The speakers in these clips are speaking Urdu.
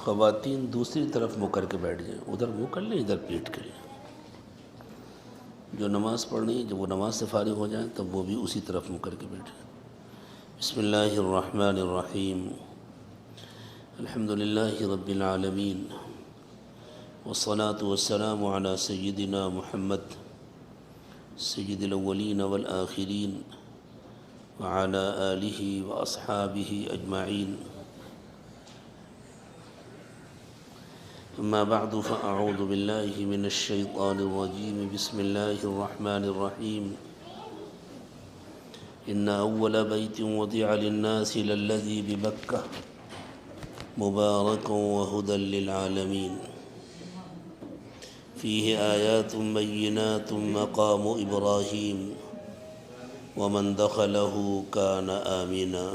خواتین دوسری طرف منہ کر کے بیٹھ جائیں، ادھر منہ کر لیں، ادھر پیٹ کر لیں۔ جو نماز پڑھنی ہے، جب وہ نماز سے فارغ ہو جائیں تب وہ بھی اسی طرف منہ کر کے بیٹھیں۔ بسم اللہ الرحمن الرحیم، الحمد للہ رب العالمین، والصلاة والسلام علی سیدنا محمد سید الاولین والآخرین وعلی آلہ واصحابہ اجمعین، اما بعد فاعوذ باللہ من الشیطان الرجیم، بسم اللہ الرحمن الرحیم، ان اول بیت وضع للناس للذی ببکہ مبارکا وہدی للعالمین، فیہ آیات بینات مقام ابراہیم ومن دخلہ کان آمنا،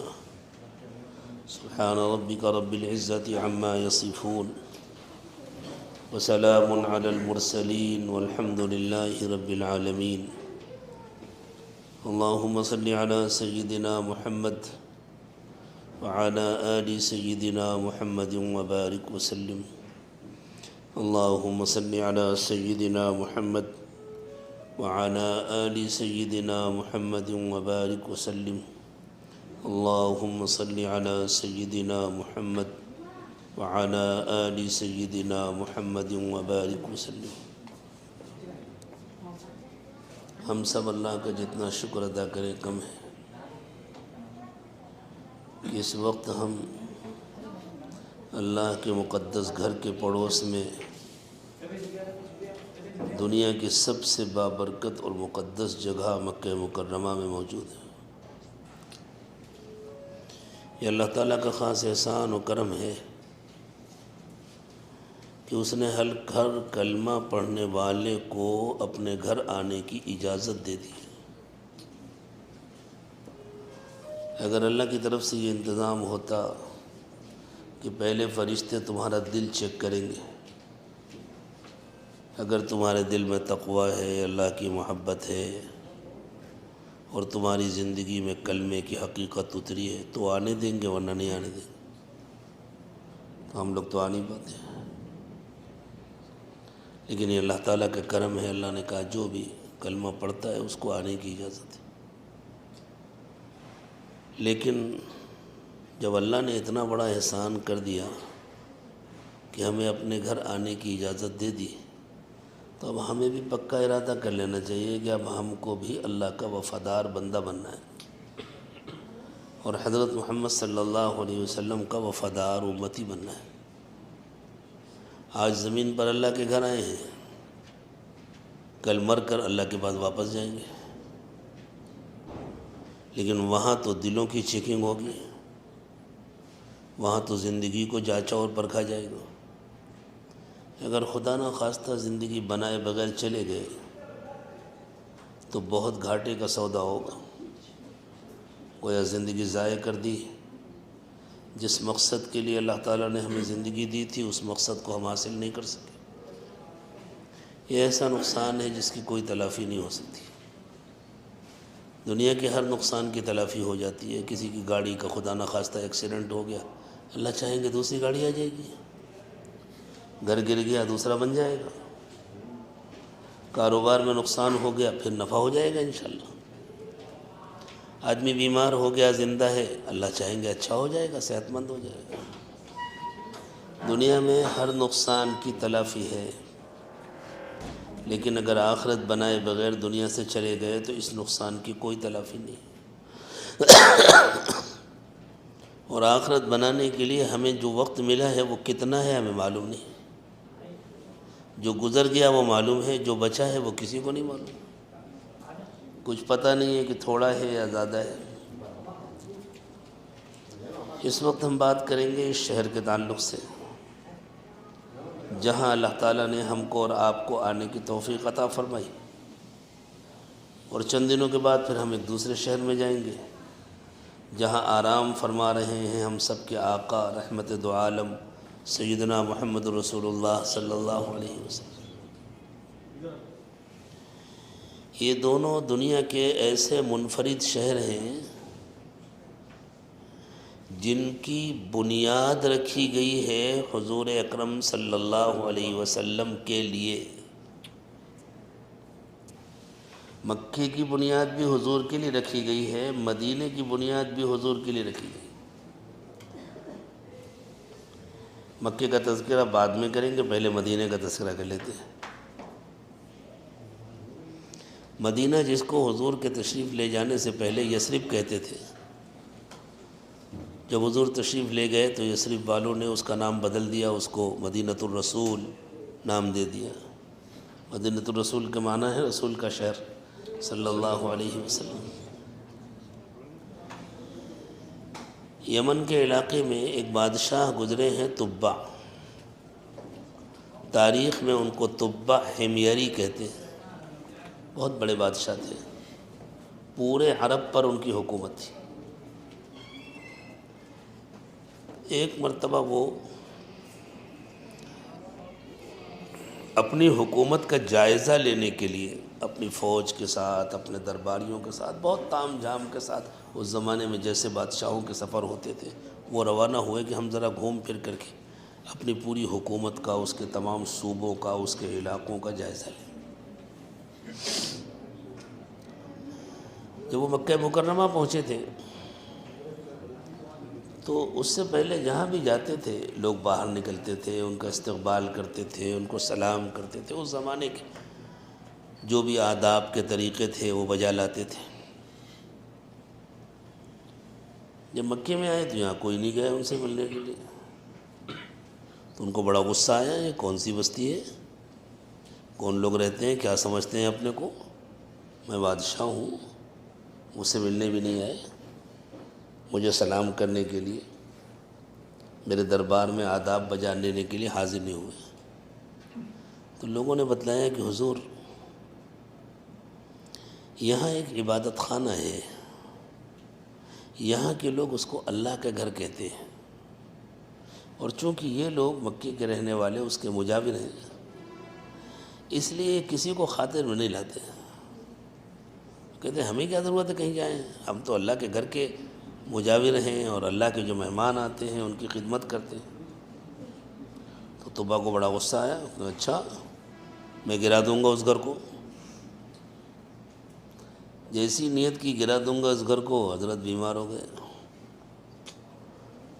سبحان ربک رب العزة عما یصفون وسلام علی المرسلین والحمد للہ رب العالمین۔ اللہم صل علی سیدنا محمد وعلی آل سیدنا محمد وبارک وسلم۔ اللہم صل علی سیدنا محمد وعلی آل سیدنا محمد وبارک وسلم۔ اللہم صل علی سیدنا محمد وعلی آل سیدنا محمد وبارک وسلم۔ ہم سب اللہ کا جتنا شکر ادا کریں کم ہے کہ اس وقت ہم اللہ کے مقدس گھر کے پڑوس میں دنیا کی سب سے بابرکت اور مقدس جگہ مکہ مکرمہ میں موجود ہیں۔ یہ اللہ تعالیٰ کا خاص احسان و کرم ہے کہ اس نے ہر کلمہ پڑھنے والے کو اپنے گھر آنے کی اجازت دے دی۔ اگر اللہ کی طرف سے یہ انتظام ہوتا کہ پہلے فرشتے تمہارا دل چیک کریں گے، اگر تمہارے دل میں تقوی ہے، اللہ کی محبت ہے اور تمہاری زندگی میں کلمے کی حقیقت اتری ہے تو آنے دیں گے، ورنہ نہیں آنے دیں گے۔ تو ہم لوگ تو آ نہیں پاتے ہیں، لیکن یہ اللہ تعالیٰ کا کرم ہے، اللہ نے کہا جو بھی کلمہ پڑھتا ہے اس کو آنے کی اجازت ہے۔ لیکن جب اللہ نے اتنا بڑا احسان کر دیا کہ ہمیں اپنے گھر آنے کی اجازت دے دی، تو اب ہمیں بھی پکا ارادہ کر لینا چاہیے کہ اب ہم کو بھی اللہ کا وفادار بندہ بننا ہے اور حضرت محمد صلی اللہ علیہ وسلم کا وفادار امتی بننا ہے۔ آج زمین پر اللہ کے گھر آئے ہیں، کل مر کر اللہ کے پاس واپس جائیں گے، لیکن وہاں تو دلوں کی چیکنگ ہوگی، وہاں تو زندگی کو جانچا اور پرکھا جائے گا۔ اگر خدا نہ خواستہ زندگی بنائے بغیر چلے گئے تو بہت گھاٹے کا سودا ہوگا۔ گویا زندگی ضائع کر دی، جس مقصد کے لیے اللہ تعالیٰ نے ہمیں زندگی دی تھی اس مقصد کو ہم حاصل نہیں کر سکے۔ یہ ایسا نقصان ہے جس کی کوئی تلافی نہیں ہو سکتی۔ دنیا کے ہر نقصان کی تلافی ہو جاتی ہے۔ کسی کی گاڑی کا خدا نہ خواستہ ایکسیڈنٹ ہو گیا، اللہ چاہیں گے دوسری گاڑی آ جائے گی، گھر گر گیا دوسرا بن جائے گا، کاروبار میں نقصان ہو گیا پھر نفع ہو جائے گا انشاءاللہ، آدمی بیمار ہو گیا زندہ ہے، اللہ چاہیں گے اچھا ہو جائے گا، صحت مند ہو جائے گا۔ دنیا میں ہر نقصان کی تلافی ہے، لیکن اگر آخرت بنائے بغیر دنیا سے چلے گئے تو اس نقصان کی کوئی تلافی نہیں۔ اور آخرت بنانے کے لیے ہمیں جو وقت ملا ہے وہ کتنا ہے ہمیں معلوم نہیں، جو گزر گیا وہ معلوم ہے، جو بچا ہے وہ کسی کو نہیں معلوم، کچھ پتہ نہیں ہے کہ تھوڑا ہے یا زیادہ ہے۔ اس وقت ہم بات کریں گے اس شہر کے تعلق سے جہاں اللہ تعالیٰ نے ہم کو اور آپ کو آنے کی توفیق عطا فرمائی، اور چند دنوں کے بعد پھر ہم ایک دوسرے شہر میں جائیں گے جہاں آرام فرما رہے ہیں ہم سب کے آقا رحمت دو عالم سیدنا محمد رسول اللہ صلی اللہ علیہ وسلم۔ یہ دونوں دنیا کے ایسے منفرد شہر ہیں جن کی بنیاد رکھی گئی ہے حضور اکرم صلی اللہ علیہ وسلم کے لیے۔ مکے کی بنیاد بھی حضور کے لیے رکھی گئی ہے، مدینے کی بنیاد بھی حضور کے لیے رکھی گئی۔ مکے کا تذکرہ بعد میں کریں گے، پہلے مدینے کا تذکرہ کر لیتے ہیں۔ مدینہ جس کو حضور کے تشریف لے جانے سے پہلے یثرب کہتے تھے، جب حضور تشریف لے گئے تو یثرب والوں نے اس کا نام بدل دیا، اس کو مدینۃ الرسول نام دے دیا۔ مدینۃ الرسول کے معنی ہے رسول کا شہر صلی اللہ علیہ وسلم۔ یمن کے علاقے میں ایک بادشاہ گزرے ہیں تبع، تاریخ میں ان کو تبع حمیری کہتے ہیں، بہت بڑے بادشاہ تھے، پورے عرب پر ان کی حکومت تھی۔ ایک مرتبہ وہ اپنی حکومت کا جائزہ لینے کے لیے اپنی فوج کے ساتھ، اپنے درباریوں کے ساتھ، بہت تام جھام کے ساتھ، اس زمانے میں جیسے بادشاہوں کے سفر ہوتے تھے، وہ روانہ ہوئے کہ ہم ذرا گھوم پھر کر کے اپنی پوری حکومت کا، اس کے تمام صوبوں کا، اس کے علاقوں کا جائزہ لیں۔ جب وہ مکہ مکرمہ پہنچے تھے تو اس سے پہلے جہاں بھی جاتے تھے لوگ باہر نکلتے تھے، ان کا استقبال کرتے تھے، ان کو سلام کرتے تھے، اس زمانے کے جو بھی آداب کے طریقے تھے وہ بجا لاتے تھے۔ جب مکے میں آئے تو یہاں کوئی نہیں گیا ان سے ملنے کے لیے، تو ان کو بڑا غصہ آیا، یہ کون سی بستی ہے، کون لوگ رہتے ہیں، کیا سمجھتے ہیں اپنے کو، میں بادشاہ ہوں، مجھ سے ملنے بھی نہیں آئے، مجھے سلام کرنے کے لیے، میرے دربار میں آداب بجا لینے کے لیے حاضر نہیں ہوئے۔ تو لوگوں نے بتلایا کہ حضور یہاں ایک عبادت خانہ ہے، یہاں کے لوگ اس کو اللہ کا گھر کہتے ہیں، اور چونکہ یہ لوگ مکے کے رہنے والے اس کے مجاور ہیں، اس لیے کسی کو خاطر میں نہیں لاتے۔ کہتے ہیں ہمیں کیا ضرورت ہے کہیں جائیں، ہم تو اللہ کے گھر کے مجاور ہیں، اور اللہ کے جو مہمان آتے ہیں ان کی خدمت کرتے ہیں۔ تو طبع کو بڑا غصہ آیا، اچھا میں گرا دوں گا اس گھر کو۔ جیسی نیت کی گرا دوں گا اس گھر کو، حضرت بیمار ہو گئے،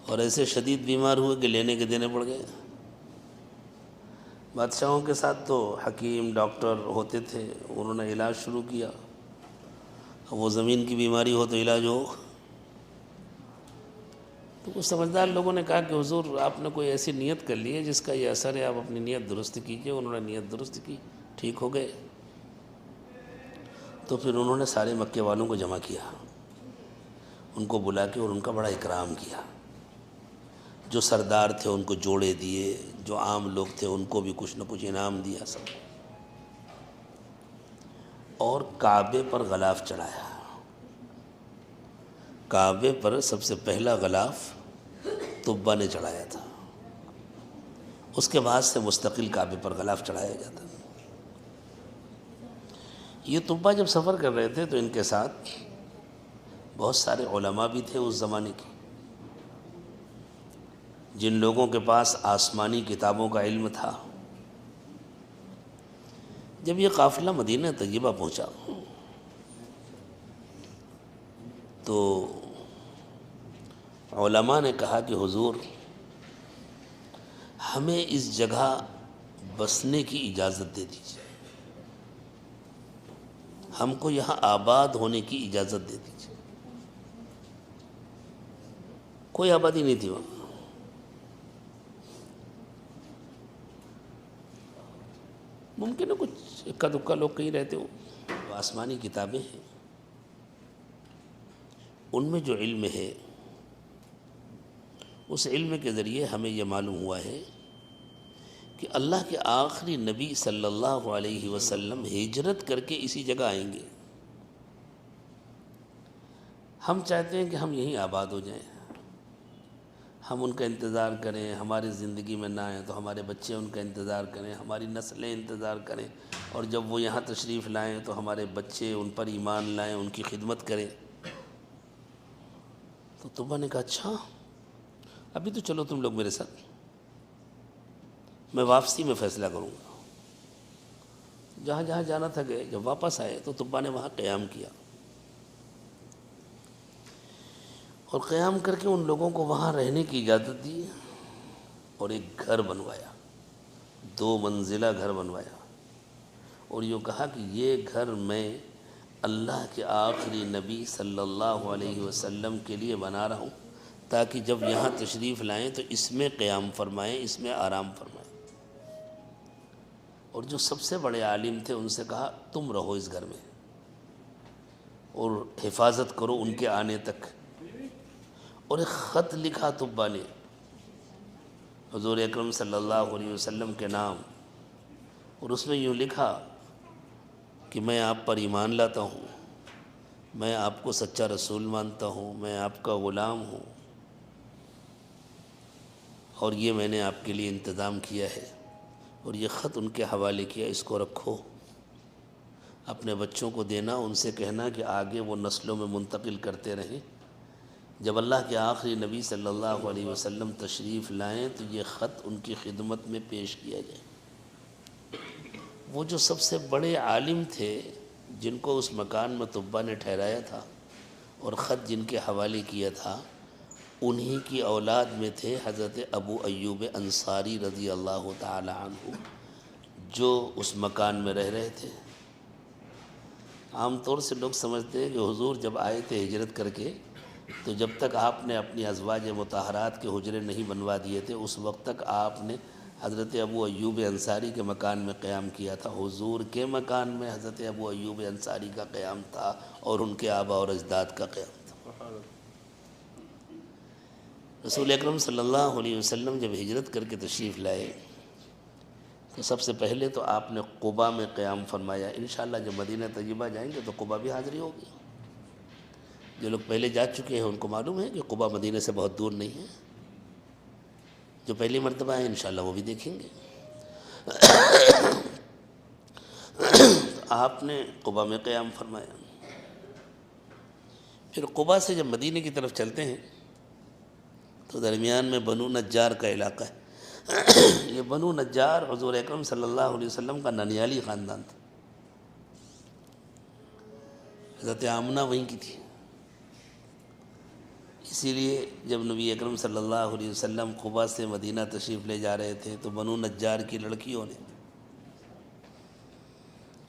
اور ایسے شدید بیمار ہوئے کہ لینے کے دینے پڑ گئے۔ بادشاہوں کے ساتھ تو حکیم ڈاکٹر ہوتے تھے، انہوں نے علاج شروع کیا۔ اب وہ زمین کی بیماری ہو تو علاج ہو، تو کچھ سمجھدار لوگوں نے کہا کہ حضور آپ نے کوئی ایسی نیت کر لی ہے جس کا یہ اثر ہے، آپ اپنی نیت درست کیجئے۔ انہوں نے نیت درست کی، ٹھیک ہو گئے۔ تو پھر انہوں نے سارے مکے والوں کو جمع کیا، ان کو بلا کے اور ان کا بڑا اکرام کیا۔ جو سردار تھے ان کو جوڑے دیے، جو عام لوگ تھے ان کو بھی کچھ نہ کچھ انعام دیا سب، اور کعبے پر غلاف چڑھایا۔ کعبے پر سب سے پہلا غلاف طبع نے چڑھایا تھا، اس کے بعد سے مستقل کعبے پر غلاف چڑھایا جاتا۔ یہ طبع جب سفر کر رہے تھے تو ان کے ساتھ بہت سارے علماء بھی تھے اس زمانے کے، جن لوگوں کے پاس آسمانی کتابوں کا علم تھا۔ جب یہ قافلہ مدینہ طیبہ پہنچا تو علماء نے کہا کہ حضور ہمیں اس جگہ بسنے کی اجازت دے دیجیے، ہم کو یہاں آباد ہونے کی اجازت دے دیجیے۔ کوئی آبادی نہیں تھی وہاں، ممکن ہے کچھ اکا دکا لوگ کہیں رہتے ہو۔ آسمانی کتابیں ہیں، ان میں جو علم ہے اس علم کے ذریعے ہمیں یہ معلوم ہوا ہے کہ اللہ کے آخری نبی صلی اللہ علیہ وسلم ہجرت کر کے اسی جگہ آئیں گے۔ ہم چاہتے ہیں کہ ہم یہیں آباد ہو جائیں، ہم ان کا انتظار کریں، ہماری زندگی میں نہ آئیں تو ہمارے بچے ان کا انتظار کریں، ہماری نسلیں انتظار کریں، اور جب وہ یہاں تشریف لائیں تو ہمارے بچے ان پر ایمان لائیں، ان کی خدمت کریں۔ تو طبع نے کہا اچھا ابھی تو چلو تم لوگ میرے ساتھ، میں واپسی میں فیصلہ کروں گا۔ جہاں جہاں جانا تھا گئے، جب واپس آئے تو طبا نے وہاں قیام کیا، اور قیام کر کے ان لوگوں کو وہاں رہنے کی اجازت دی، اور ایک گھر بنوایا، 2 منزلہ گھر بنوایا، اور یوں کہا کہ یہ گھر میں اللہ کے آخری نبی صلی اللہ علیہ وسلم کے لیے بنا رہا ہوں، تاکہ جب یہاں تشریف لائیں تو اس میں قیام فرمائیں، اس میں آرام فرمائیں۔ اور جو سب سے بڑے عالم تھے ان سے کہا تم رہو اس گھر میں اور حفاظت کرو ان کے آنے تک۔ اور ایک خط لکھا طبا نے حضور اکرم صلی اللہ علیہ وسلم کے نام، اور اس میں یوں لکھا کہ میں آپ پر ایمان لاتا ہوں، میں آپ کو سچا رسول مانتا ہوں، میں آپ کا غلام ہوں، اور یہ میں نے آپ کے لیے انتظام کیا ہے۔ اور یہ خط ان کے حوالے کیا، اس کو رکھو، اپنے بچوں کو دینا، ان سے کہنا کہ آگے وہ نسلوں میں منتقل کرتے رہیں، جب اللہ کے آخری نبی صلی اللہ علیہ وسلم تشریف لائیں تو یہ خط ان کی خدمت میں پیش کیا جائے۔ وہ جو سب سے بڑے عالم تھے جن کو اس مکان میں طبا نے ٹھہرایا تھا اور خط جن کے حوالے کیا تھا، انہی کی اولاد میں تھے حضرت ابو ایوب انصاری رضی اللہ تعالی عنہ، جو اس مکان میں رہ رہے تھے۔ عام طور سے لوگ سمجھتے ہیں کہ حضور جب آئے تھے ہجرت کر کے تو جب تک آپ نے اپنی ازواج مطہرات کے حجرے نہیں بنوا دیے تھے اس وقت تک آپ نے حضرت ابو ایوب انصاری کے مکان میں قیام کیا تھا۔ حضور کے مکان میں حضرت ابو ایوب انصاری کا قیام تھا اور ان کے آباء اور اجداد کا قیام تھا۔ رسول اکرم صلی اللہ علیہ وسلم جب ہجرت کر کے تشریف لائے تو سب سے پہلے تو آپ نے قباء میں قیام فرمایا۔ انشاءاللہ جب مدینہ طیبہ جائیں گے تو قباء بھی حاضری ہوگی۔ جو لوگ پہلے جا چکے ہیں ان کو معلوم ہے کہ قباء مدینہ سے بہت دور نہیں ہے، جو پہلی مرتبہ ہے انشاءاللہ وہ بھی دیکھیں گے۔ آپ نے قباء میں قیام فرمایا۔ پھر قباء سے جب مدینہ کی طرف چلتے ہیں تو درمیان میں بنو نجار کا علاقہ ہے۔ یہ بنو نجار حضور اکرم صلی اللہ علیہ وسلم کا ننیالی خاندان تھا، حضرت آمنہ وہیں کی تھی۔ اسی لیے جب نبی اکرم صلی اللہ علیہ وسلم قباء سے مدینہ تشریف لے جا رہے تھے تو بنو نجار کی لڑکیوں نے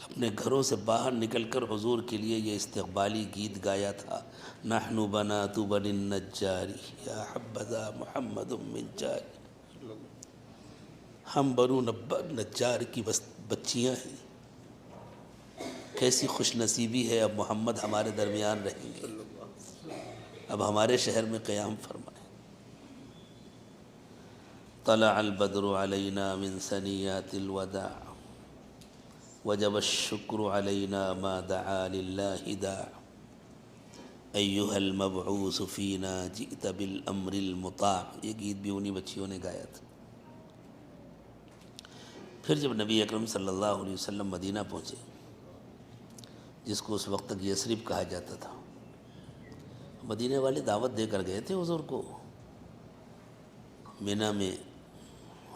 اپنے گھروں سے باہر نکل کر حضور کے لیے یہ استقبالی گیت گایا تھا، نحن بنات بنی النجار یا حبذا محمد من جار۔ ہم بنو نجار کی بچیاں ہیں، کیسی خوش نصیبی ہے، اب محمد ہمارے درمیان رہیں گے، اب ہمارے شہر میں قیام فرمائیں۔ طلع البدر علینا من ثنیات الوداع وجب الشکر علینا ما دعا للہ داع ایہا المبعوث فینا جئت بالامر المطاع۔ یہ گیت بھی انہی بچیوں نے گایا تھا۔ پھر جب نبی اکرم صلی اللہ علیہ وسلم مدینہ پہنچے، جس کو اس وقت تک یثرب کہا جاتا تھا، مدینہ والے دعوت دے کر گئے تھے حضور کو، مینا میں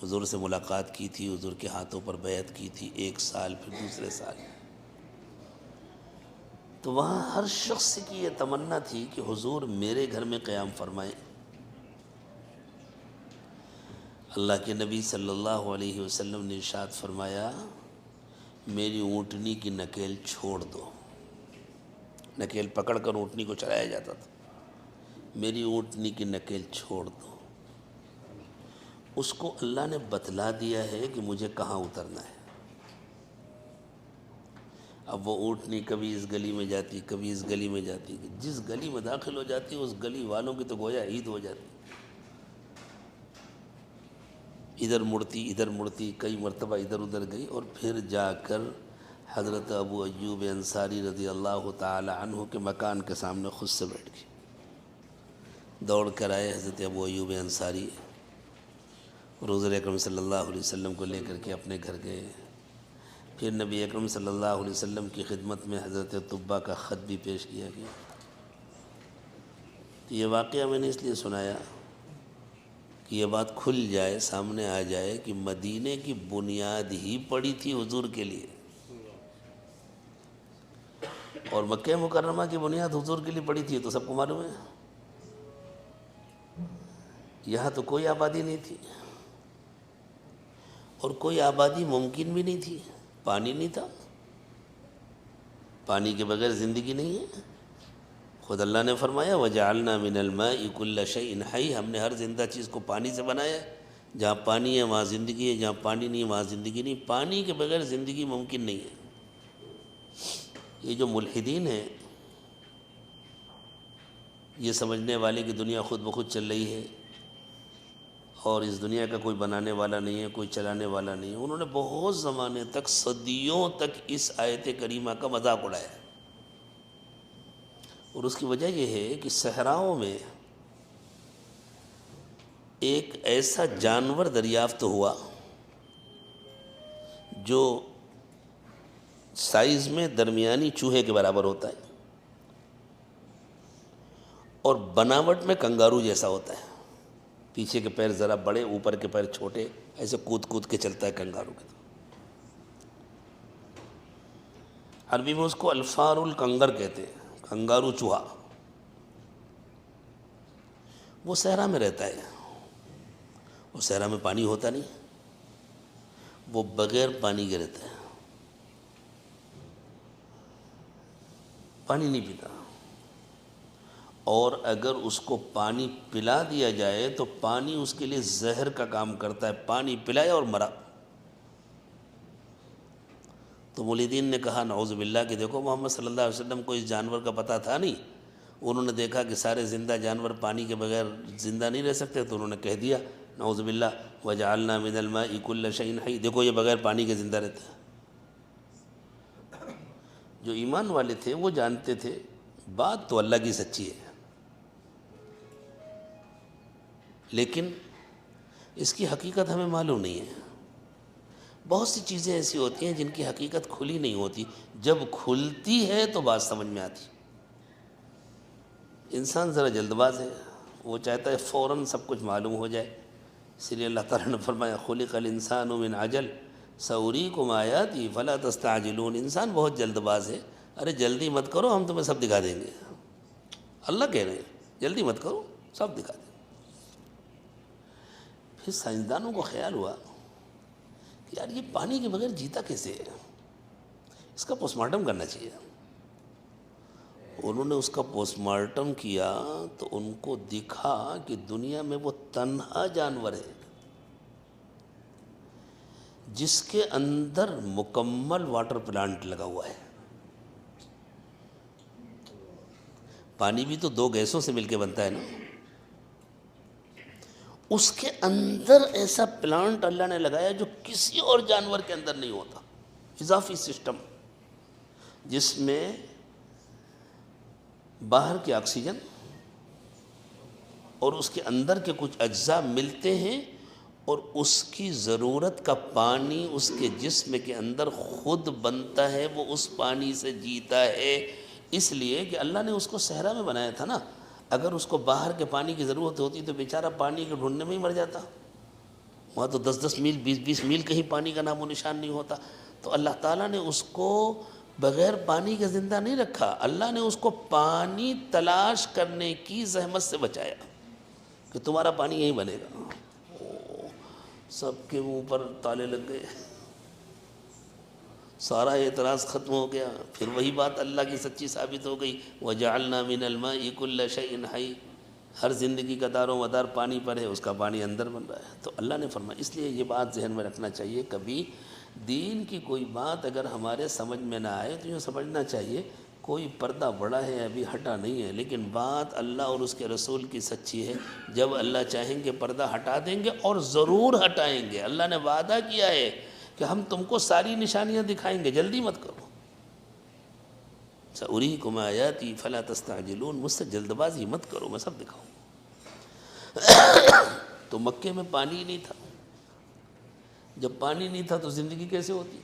حضور سے ملاقات کی تھی، حضور کے ہاتھوں پر بیعت کی تھی، 1 سال پھر دوسرے سال۔ تو وہاں ہر شخص کی یہ تمنا تھی کہ حضور میرے گھر میں قیام فرمائیں۔ اللہ کے نبی صلی اللہ علیہ وسلم نے ارشاد فرمایا، میری اونٹنی کی نکیل چھوڑ دو۔ نکیل پکڑ کر اونٹنی کو چلایا جاتا تھا، میری اونٹنی کی نکیل چھوڑ دو۔ اس کو اللہ نے بتلا دیا ہے کہ مجھے کہاں اترنا ہے۔ اب وہ اونٹنی کبھی اس گلی میں جاتی، کبھی اس گلی میں جاتی، جس گلی میں داخل ہو جاتی اس گلی والوں کی تو گویا عید ہو جاتی، ادھر مڑتی ادھر مڑتی، کئی مرتبہ ادھر ادھر گئی، اور پھر جا کر حضرت ابو ایوب انصاری رضی اللہ تعالی عنہ کے مکان کے سامنے خود سے بیٹھ گئی۔ دوڑ کر آئے حضرت ابو ایوب انصاری، حضور اکرم صلی اللہ علیہ وسلم کو لے کر کے اپنے گھر گئے۔ پھر نبی اکرم صلی اللہ علیہ وسلم کی خدمت میں حضرت طبا کا خط بھی پیش کیا گیا۔ یہ واقعہ میں نے اس لیے سنایا یہ بات کھل جائے، سامنے آ جائے کہ مدینے کی بنیاد ہی پڑی تھی حضور کے لیے، اور مکہ مکرمہ کی بنیاد حضور کے لیے پڑی تھی، تو سب کو معلوم ہے۔ یہاں تو کوئی آبادی نہیں تھی، اور کوئی آبادی ممکن بھی نہیں تھی، پانی نہیں تھا، پانی کے بغیر زندگی نہیں ہے۔ خود اللہ نے فرمایا وَجَعَلْنَا مِنَ الْمَاءِ كُلَّ شَيْءٍ حَيٍّ، ہم نے ہر زندہ چیز کو پانی سے بنایا ہے، جہاں پانی ہے وہاں زندگی ہے، جہاں پانی نہیں ہے وہاں زندگی نہیں، پانی کے بغیر زندگی ممکن نہیں ہے۔ یہ جو ملحدین ہیں، یہ سمجھنے والے کہ دنیا خود بخود چل رہی ہے اور اس دنیا کا کوئی بنانے والا نہیں ہے، کوئی چلانے والا نہیں ہے، انہوں نے بہت زمانے تک، صدیوں تک اس آیت کریمہ کا مذاق اڑایا، اور اس کی وجہ یہ ہے کہ صحراؤں میں ایک ایسا جانور دریافت ہوا جو سائز میں درمیانی چوہے کے برابر ہوتا ہے اور بناوٹ میں کنگارو جیسا ہوتا ہے، پیچھے کے پیر ذرا بڑے، اوپر کے پیر چھوٹے، ایسے کود کود کے چلتا ہے کنگارو کی طرح۔ عربی میں اس کو الفار الکنگر کہتے ہیں، کنگارو چوہا۔ وہ صحرا میں رہتا ہے، وہ صحرا میں پانی ہوتا نہیں، وہ بغیر پانی کے رہتا ہے، پانی نہیں پیتا، اور اگر اس کو پانی پلا دیا جائے تو پانی اس کے لیے زہر کا کام کرتا ہے، پانی پلایا اور مرا۔ تو ملحدین نے کہا نعوذ باللہ کہ دیکھو محمد صلی اللہ علیہ وسلم کو اس جانور کا پتہ تھا نہیں، انہوں نے دیکھا کہ سارے زندہ جانور پانی کے بغیر زندہ نہیں رہ سکتے، تو انہوں نے کہہ دیا نعوذ باللہ وجعلنا من الماء كل شيء حي، دیکھو یہ بغیر پانی کے زندہ رہتا ہے۔ جو ایمان والے تھے وہ جانتے تھے بات تو اللہ کی سچی ہے، لیکن اس کی حقیقت ہمیں معلوم نہیں ہے۔ بہت سی چیزیں ایسی ہوتی ہیں جن کی حقیقت کھلی نہیں ہوتی، جب کھلتی ہے تو بات سمجھ میں آتی۔ انسان ذرا جلد باز ہے، وہ چاہتا ہے فوراً سب کچھ معلوم ہو جائے، اس لیے اللہ تعالیٰ نے فرمایا خلق الانسان من عجل سأریکم آیاتی فلا تستعجلون۔ انسان بہت جلد باز ہے، ارے جلدی مت کرو، ہم تمہیں سب دکھا دیں گے۔ اللہ کہہ رہے ہیں جلدی مت کرو، سب دکھا دیں گے۔ پھر سائنسدانوں کو خیال ہوا کہ یار یہ پانی کے بغیر جیتا کیسے ہے، اس کا پوسٹ مارٹم کرنا چاہیے۔ انہوں نے اس کا پوسٹ مارٹم کیا تو ان کو دکھا کہ دنیا میں وہ تنہا جانور ہے جس کے اندر مکمل واٹر پلانٹ لگا ہوا ہے۔ پانی بھی تو دو گیسوں سے مل کے بنتا ہے نا، اس کے اندر ایسا پلانٹ اللہ نے لگایا جو کسی اور جانور کے اندر نہیں ہوتا، اضافی سسٹم، جس میں باہر کے آکسیجن اور اس کے اندر کے کچھ اجزاء ملتے ہیں، اور اس کی ضرورت کا پانی اس کے جسم کے اندر خود بنتا ہے، وہ اس پانی سے جیتا ہے۔ اس لیے کہ اللہ نے اس کو صحرا میں بنایا تھا نا، اگر اس کو باہر کے پانی کی ضرورت ہوتی تو بیچارہ پانی کے ڈھونڈنے میں ہی مر جاتا، وہاں تو 10-10 میل 20-20 میل کہیں پانی کا نام و نشان نہیں ہوتا۔ تو اللہ تعالیٰ نے اس کو بغیر پانی کے زندہ نہیں رکھا، اللہ نے اس کو پانی تلاش کرنے کی زحمت سے بچایا کہ تمہارا پانی یہیں بنے گا۔ سب کے منہ پر تالے لگ گئے، سارا اعتراض ختم ہو گیا۔ پھر وہی بات اللہ کی سچی ثابت ہو گئی وَجَعَلْنَا مِنَ الْمَاءِ كُلَّ شَيْءٍ حَيٍّ، ہر زندگی کا دار و مدار پانی پر ہے، اس کا پانی اندر بن رہا ہے۔ تو اللہ نے فرمایا، اس لیے یہ بات ذہن میں رکھنا چاہیے، کبھی دین کی کوئی بات اگر ہمارے سمجھ میں نہ آئے تو یہ سمجھنا چاہیے کوئی پردہ بڑا ہے، ابھی ہٹا نہیں ہے، لیکن بات اللہ اور اس کے رسول کی سچی ہے۔ جب اللہ چاہیں گے پردہ ہٹا دیں گے، اور ضرور ہٹائیں گے۔ اللہ نے وعدہ کیا ہے کہ ہم تم کو ساری نشانیاں دکھائیں گے، جلدی مت کرو۔ سأریکم آیاتی فلا تستعجلون، مجھ سے جلد بازی مت کرو، میں سب دکھاؤں۔ تو مکے میں پانی نہیں تھا، جب پانی نہیں تھا تو زندگی کیسے ہوتی؟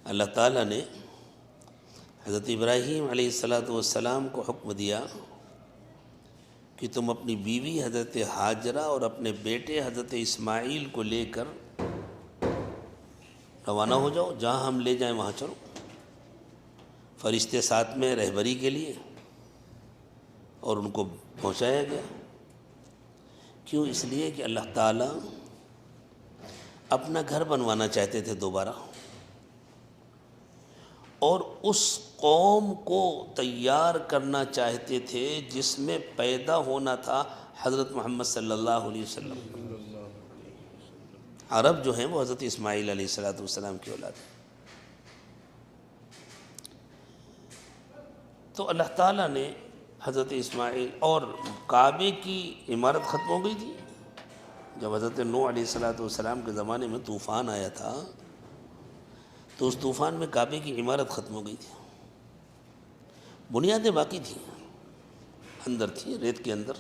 اللہ تعالیٰ نے حضرت ابراہیم علیہ السلام کو حکم دیا کہ تم اپنی بیوی حضرت ہاجرہ اور اپنے بیٹے حضرت اسماعیل کو لے کر روانہ ہو جاؤ، جہاں ہم لے جائیں وہاں چلو۔ فرشتے ساتھ میں رہبری کے لیے، اور ان کو پہنچایا گیا۔ کیوں؟ اس لیے کہ اللہ تعالیٰ اپنا گھر بنوانا چاہتے تھے دوبارہ، اور اس قوم کو تیار کرنا چاہتے تھے جس میں پیدا ہونا تھا حضرت محمد صلی اللہ علیہ وسلم۔ عرب جو ہیں وہ حضرت اسماعیل علیہ السلام کی اولاد ہیں۔ تو اللہ تعالیٰ نے حضرت اسماعیل، اور کعبے کی عمارت ختم ہو گئی تھی جب حضرت نوح علیہ السلام کے زمانے میں طوفان آیا تھا، تو اس طوفان میں کعبے کی عمارت ختم ہو گئی تھی، بنیادیں باقی تھیں، اندر تھی ریت کے اندر۔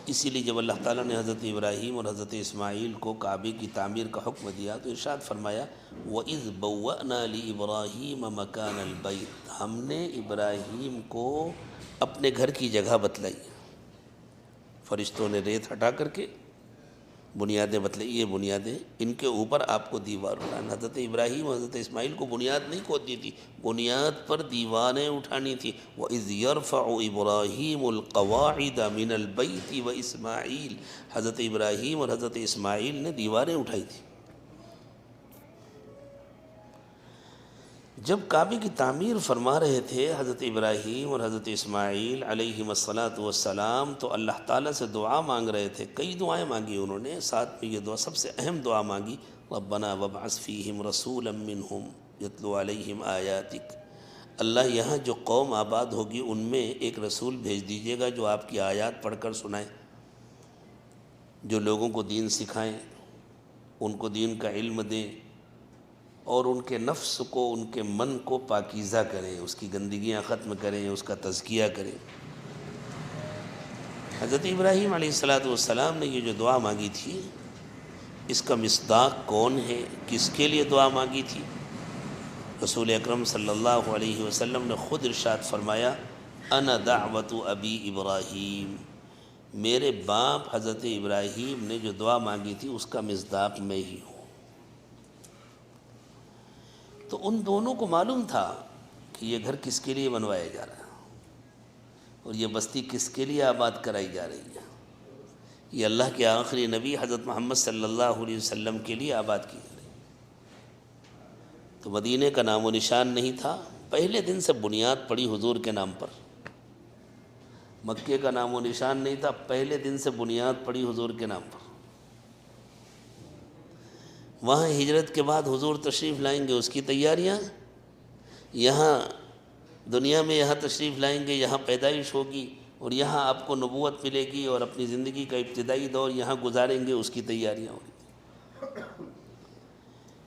اسی لیے جب اللہ تعالیٰ نے حضرت ابراہیم اور حضرت اسماعیل کو کعبے کی تعمیر کا حکم دیا تو ارشاد فرمایا وَإِذْ بَوَّأْنَا لِإِبْرَاهِيمَ مَكَانَ الْبَيْتِ، ہم نے ابراہیم کو اپنے گھر کی جگہ بتلائی، فرشتوں نے ریت ہٹا کر کے بنیادیں بتلائی، یہ بنیادیں، ان کے اوپر آپ کو دیوار اٹھانا۔ حضرت ابراہیم اور حضرت اسماعیل کو بنیاد نہیں کھودنی تھی، بنیاد پر دیواریں اٹھانی تھی۔ وَإِذْ يَرْفَعُ إِبْرَاهِيمُ الْقَوَاعِدَ مِنَ الْبَيْتِ وَإِسْمَاعِيلُ، حضرت ابراہیم اور حضرت اسماعیل نے دیواریں اٹھائی تھی۔ جب کعبے کی تعمیر فرما رہے تھے حضرت ابراہیم اور حضرت اسماعیل علیہم السلام، تو اللہ تعالیٰ سے دعا مانگ رہے تھے، کئی دعائیں مانگی انہوں نے، ساتھ میں یہ دعا سب سے اہم دعا مانگی، ربنا وابعث فیہم رسولا منہم یتلو علیہم آیاتک، اللہ یہاں جو قوم آباد ہوگی ان میں ایک رسول بھیج دیجیے گا جو آپ کی آیات پڑھ کر سنائیں، جو لوگوں کو دین سکھائیں، ان کو دین کا علم دیں، اور ان کے نفس کو، ان کے من کو پاکیزہ کریں، اس کی گندگیاں ختم کریں، اس کا تزکیہ کریں۔ حضرت ابراہیم علیہ السلام نے یہ جو دعا مانگی تھی، اس کا مصداق کون ہے، کس کے لیے دعا مانگی تھی؟ رسول اکرم صلی اللہ علیہ وسلم نے خود ارشاد فرمایا انا دعوت ابی ابراہیم، میرے باپ حضرت ابراہیم نے جو دعا مانگی تھی اس کا مصداق میں ہی ہوں۔ تو ان دونوں کو معلوم تھا کہ یہ گھر کس کے لیے بنوایا جا رہا ہے اور یہ بستی کس کے لیے آباد کرائی جا رہی ہے، یہ اللہ کے آخری نبی حضرت محمد صلی اللہ علیہ وسلم کے لیے آباد کی جا رہی ہے۔ تو مدینے کا نام و نشان نہیں تھا، پہلے دن سے بنیاد پڑی حضور کے نام پر۔ مکے کا نام و نشان نہیں تھا، پہلے دن سے بنیاد پڑی حضور کے نام پر۔ وہاں ہجرت کے بعد حضور تشریف لائیں گے، اس کی تیاریاں، یہاں دنیا میں یہاں تشریف لائیں گے، یہاں پیدائش ہوگی اور یہاں آپ کو نبوت ملے گی اور اپنی زندگی کا ابتدائی دور یہاں گزاریں گے، اس کی تیاریاں ہوں گی۔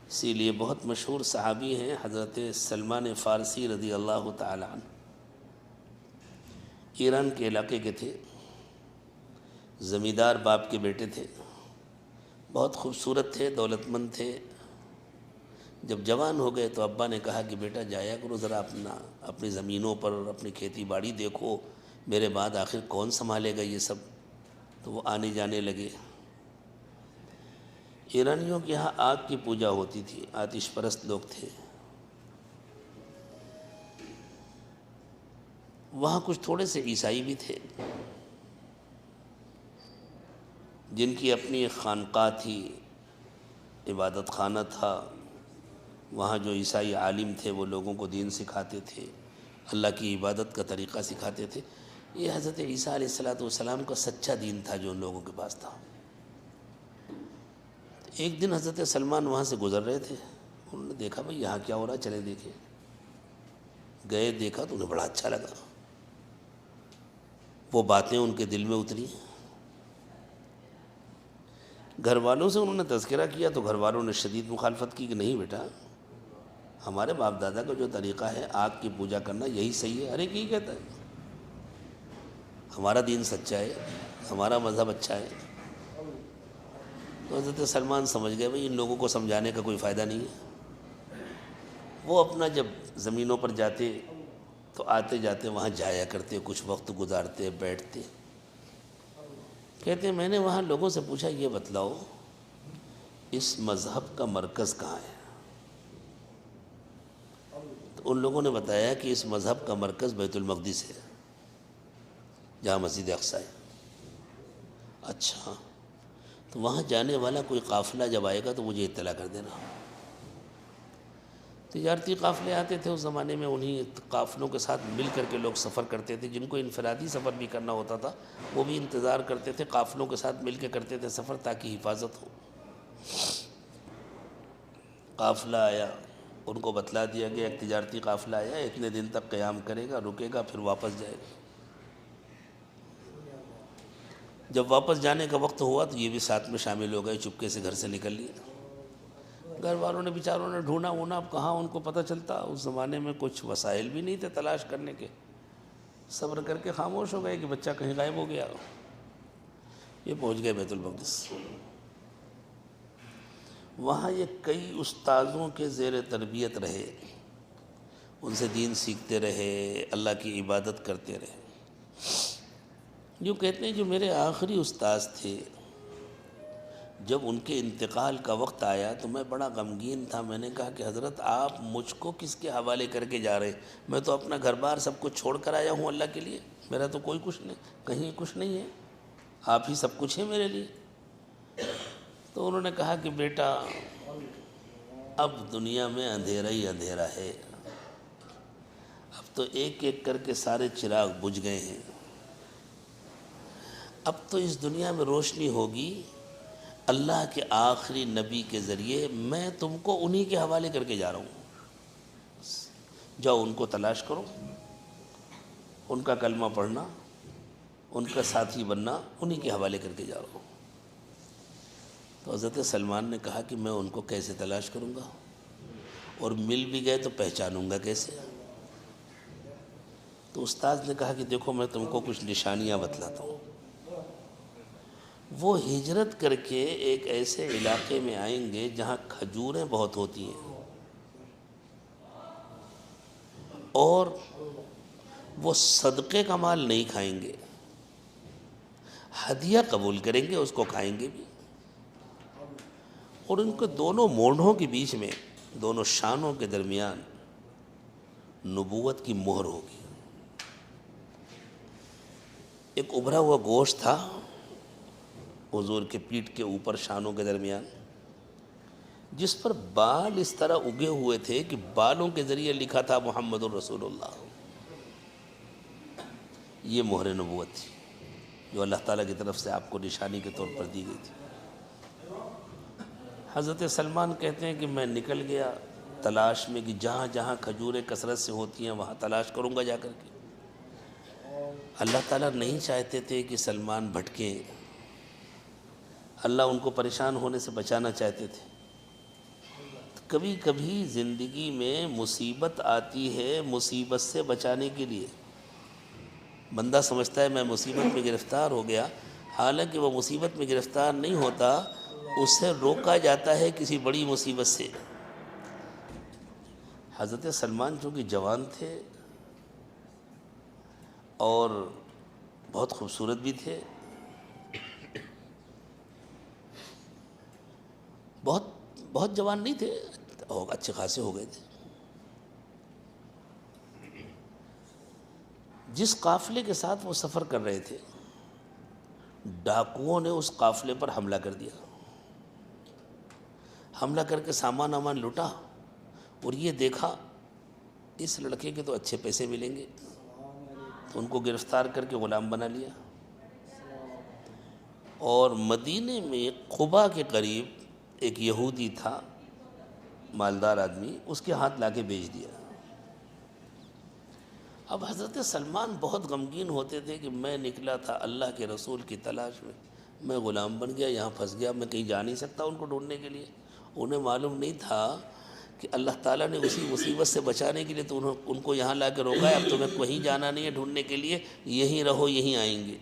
اسی لیے بہت مشہور صحابی ہیں حضرت سلمان فارسی رضی اللہ تعالی عنہ، ایران کے علاقے کے تھے، زمیندار باپ کے بیٹے تھے، بہت خوبصورت تھے، دولت مند تھے۔ جب جوان ہو گئے تو ابا نے کہا کہ بیٹا جایا کرو ذرا اپنی زمینوں پر اپنی کھیتی باڑی دیکھو، میرے بعد آخر کون سنبھالے گا یہ سب؟ تو وہ آنے جانے لگے۔ ایرانیوں کے یہاں آگ کی پوجا ہوتی تھی، آتش پرست لوگ تھے۔ وہاں کچھ تھوڑے سے عیسائی بھی تھے جن کی اپنی ایک خانقاہ تھی، عبادت خانہ تھا، وہاں جو عیسائی عالم تھے وہ لوگوں کو دین سکھاتے تھے، اللہ کی عبادت کا طریقہ سکھاتے تھے۔ یہ حضرت عیسیٰ علیہ السلام کا سچا دین تھا جو ان لوگوں کے پاس تھا۔ ایک دن حضرت سلمان وہاں سے گزر رہے تھے، انہوں نے دیکھا بھئی یہاں کیا ہو رہا ہے، چلیں دیکھیں۔ گئے، دیکھا تو انہیں بڑا اچھا لگا، وہ باتیں ان کے دل میں اتری۔ گھر والوں سے انہوں نے تذکرہ کیا تو گھر والوں نے شدید مخالفت کی کہ نہیں بیٹا، ہمارے باپ دادا کا جو طریقہ ہے آگ کی پوجا کرنا یہی صحیح ہے۔ ارے کی کہتا ہے، ہمارا دین سچا ہے، ہمارا مذہب اچھا ہے۔ تو حضرت سلمان سمجھ گئے بھئی ان لوگوں کو سمجھانے کا کوئی فائدہ نہیں ہے۔ وہ اپنا جب زمینوں پر جاتے تو آتے جاتے وہاں جایا کرتے، کچھ وقت گزارتے، بیٹھتے۔ کہتے ہیں میں نے وہاں لوگوں سے پوچھا یہ بتلاؤ اس مذہب کا مرکز کہاں ہے؟ تو ان لوگوں نے بتایا کہ اس مذہب کا مرکز بیت المقدس ہے، جہاں مسجد اقصی ہے۔ اچھا، تو وہاں جانے والا کوئی قافلہ جب آئے گا تو مجھے اطلاع کر دینا۔ تجارتی قافلے آتے تھے اس زمانے میں، انہی قافلوں کے ساتھ مل کر کے لوگ سفر کرتے تھے۔ جن کو انفرادی سفر بھی کرنا ہوتا تھا وہ بھی انتظار کرتے تھے، قافلوں کے ساتھ مل کے کرتے تھے سفر تاکہ حفاظت ہو۔ قافلہ آیا، ان کو بتلا دیا گیا ایک تجارتی قافلہ آیا، اتنے دن تک قیام کرے گا، رکے گا، پھر واپس جائے گا۔ جب واپس جانے کا وقت ہوا تو یہ بھی ساتھ میں شامل ہو گئے، چپکے سے گھر سے نکل لیے۔ گھر والوں نے بیچاروں نے ڈھونڈا اب کہاں ان کو پتہ چلتا، اس زمانے میں کچھ وسائل بھی نہیں تھے تلاش کرنے کے، صبر کر کے خاموش ہو گئے کہ بچہ کہیں غائب ہو گیا۔ یہ پہنچ گئے بیت المقدس۔ وہاں یہ کئی استاذوں کے زیر تربیت رہے، ان سے دین سیکھتے رہے، اللہ کی عبادت کرتے رہے۔ جو کہتے ہیں جو میرے آخری استاذ تھے، جب ان کے انتقال کا وقت آیا تو میں بڑا غمگین تھا۔ میں نے کہا کہ حضرت آپ مجھ کو کس کے حوالے کر کے جا رہے ہیں؟ میں تو اپنا گھر بار سب کچھ چھوڑ کر آیا ہوں اللہ کے لیے، میرا تو کوئی کچھ نہیں، کہیں کچھ نہیں ہے، آپ ہی سب کچھ ہے میرے لیے۔ تو انہوں نے کہا کہ بیٹا اب دنیا میں اندھیرا ہی اندھیرا ہے، اب تو ایک ایک کر کے سارے چراغ بجھ گئے ہیں، اب تو اس دنیا میں روشنی ہوگی اللہ کے آخری نبی کے ذریعے۔ میں تم کو انہی کے حوالے کر کے جا رہا ہوں، جاؤ ان کو تلاش کرو، ان کا کلمہ پڑھنا، ان کا ساتھی بننا، انہی کے حوالے کر کے جا رہا ہوں۔ تو حضرت سلمان نے کہا کہ میں ان کو کیسے تلاش کروں گا، اور مل بھی گئے تو پہچانوں گا کیسے؟ تو استاذ نے کہا کہ دیکھو میں تم کو کچھ نشانیاں بتلاتا ہوں۔ وہ ہجرت کر کے ایک ایسے علاقے میں آئیں گے جہاں کھجوریں بہت ہوتی ہیں، اور وہ صدقے کا مال نہیں کھائیں گے، ہدیہ قبول کریں گے، اس کو کھائیں گے بھی، اور ان کے دونوں مونڈھوں کے بیچ میں، دونوں شانوں کے درمیان نبوت کی مہر ہوگی۔ ایک ابھرا ہوا گوشت تھا حضور کے پیٹھ کے اوپر شانوں کے درمیان، جس پر بال اس طرح اگے ہوئے تھے کہ بالوں کے ذریعے لکھا تھا محمد الرسول اللہ۔ یہ مہر نبوت تھی جو اللہ تعالیٰ کی طرف سے آپ کو نشانی کے طور پر دی گئی تھی۔ حضرت سلمان کہتے ہیں کہ میں نکل گیا تلاش میں کہ جہاں جہاں کھجوریں کثرت سے ہوتی ہیں وہاں تلاش کروں گا جا کر کے۔ اللہ تعالیٰ نہیں چاہتے تھے کہ سلمان بھٹکیں، اللہ ان کو پریشان ہونے سے بچانا چاہتے تھے۔ کبھی کبھی زندگی میں مصیبت آتی ہے مصیبت سے بچانے کے لیے۔ بندہ سمجھتا ہے میں مصیبت میں گرفتار ہو گیا، حالانکہ وہ مصیبت میں گرفتار نہیں ہوتا، اسے روکا جاتا ہے کسی بڑی مصیبت سے۔ حضرت سلمان چونکہ جوان تھے اور بہت خوبصورت بھی تھے، بہت جوان نہیں تھے، اچھے خاصے ہو گئے تھے۔ جس قافلے کے ساتھ وہ سفر کر رہے تھے، ڈاکوؤں نے اس قافلے پر حملہ کر دیا، حملہ کر کے سامان لوٹا، اور یہ دیکھا اس لڑکے کے تو اچھے پیسے ملیں گے، تو ان کو گرفتار کر کے غلام بنا لیا، اور مدینے میں قباء کے قریب ایک یہودی تھا مالدار آدمی، اس کے ہاتھ لا کے بیچ دیا۔ اب حضرت سلمان بہت غمگین ہوتے تھے کہ میں نکلا تھا اللہ کے رسول کی تلاش میں غلام بن گیا، یہاں پھنس گیا، میں کہیں جا نہیں سکتا ان کو ڈھونڈنے کے لیے۔ انہیں معلوم نہیں تھا کہ اللہ تعالیٰ نے اسی مصیبت سے بچانے کے لیے تو ان کو یہاں لا کے روکا ہے، اب تمہیں کہیں جانا نہیں ہے ڈھونڈنے کے لیے، یہیں رہو، یہیں آئیں گے۔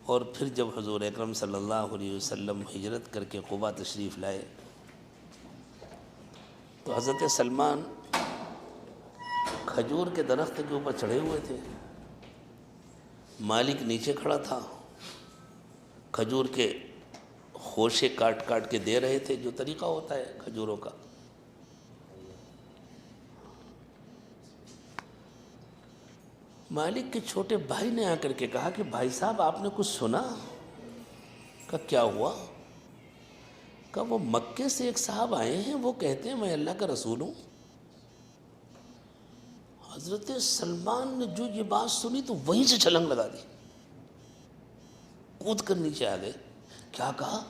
اور پھر جب حضور اکرم صلی اللہ علیہ وسلم ہجرت کر کے قباء تشریف لائے تو حضرت سلمان کھجور کے درخت کے اوپر چڑھے ہوئے تھے، مالک نیچے کھڑا تھا، کھجور کے خوشے کاٹ کاٹ کے دے رہے تھے، جو طریقہ ہوتا ہے کھجوروں کا۔ مالک کے چھوٹے بھائی نے آ کر کے کہا کہ بھائی صاحب آپ نے کچھ سنا؟ کہا کیا ہوا؟ کہا وہ مکے سے ایک صاحب آئے ہیں، وہ کہتے ہیں میں اللہ کا رسول ہوں۔ حضرت سلمان نے جو یہ بات سنی تو وہیں سے چھلنگ لگا دی، کود کر نیچے آ گئے۔ کیا کہا؟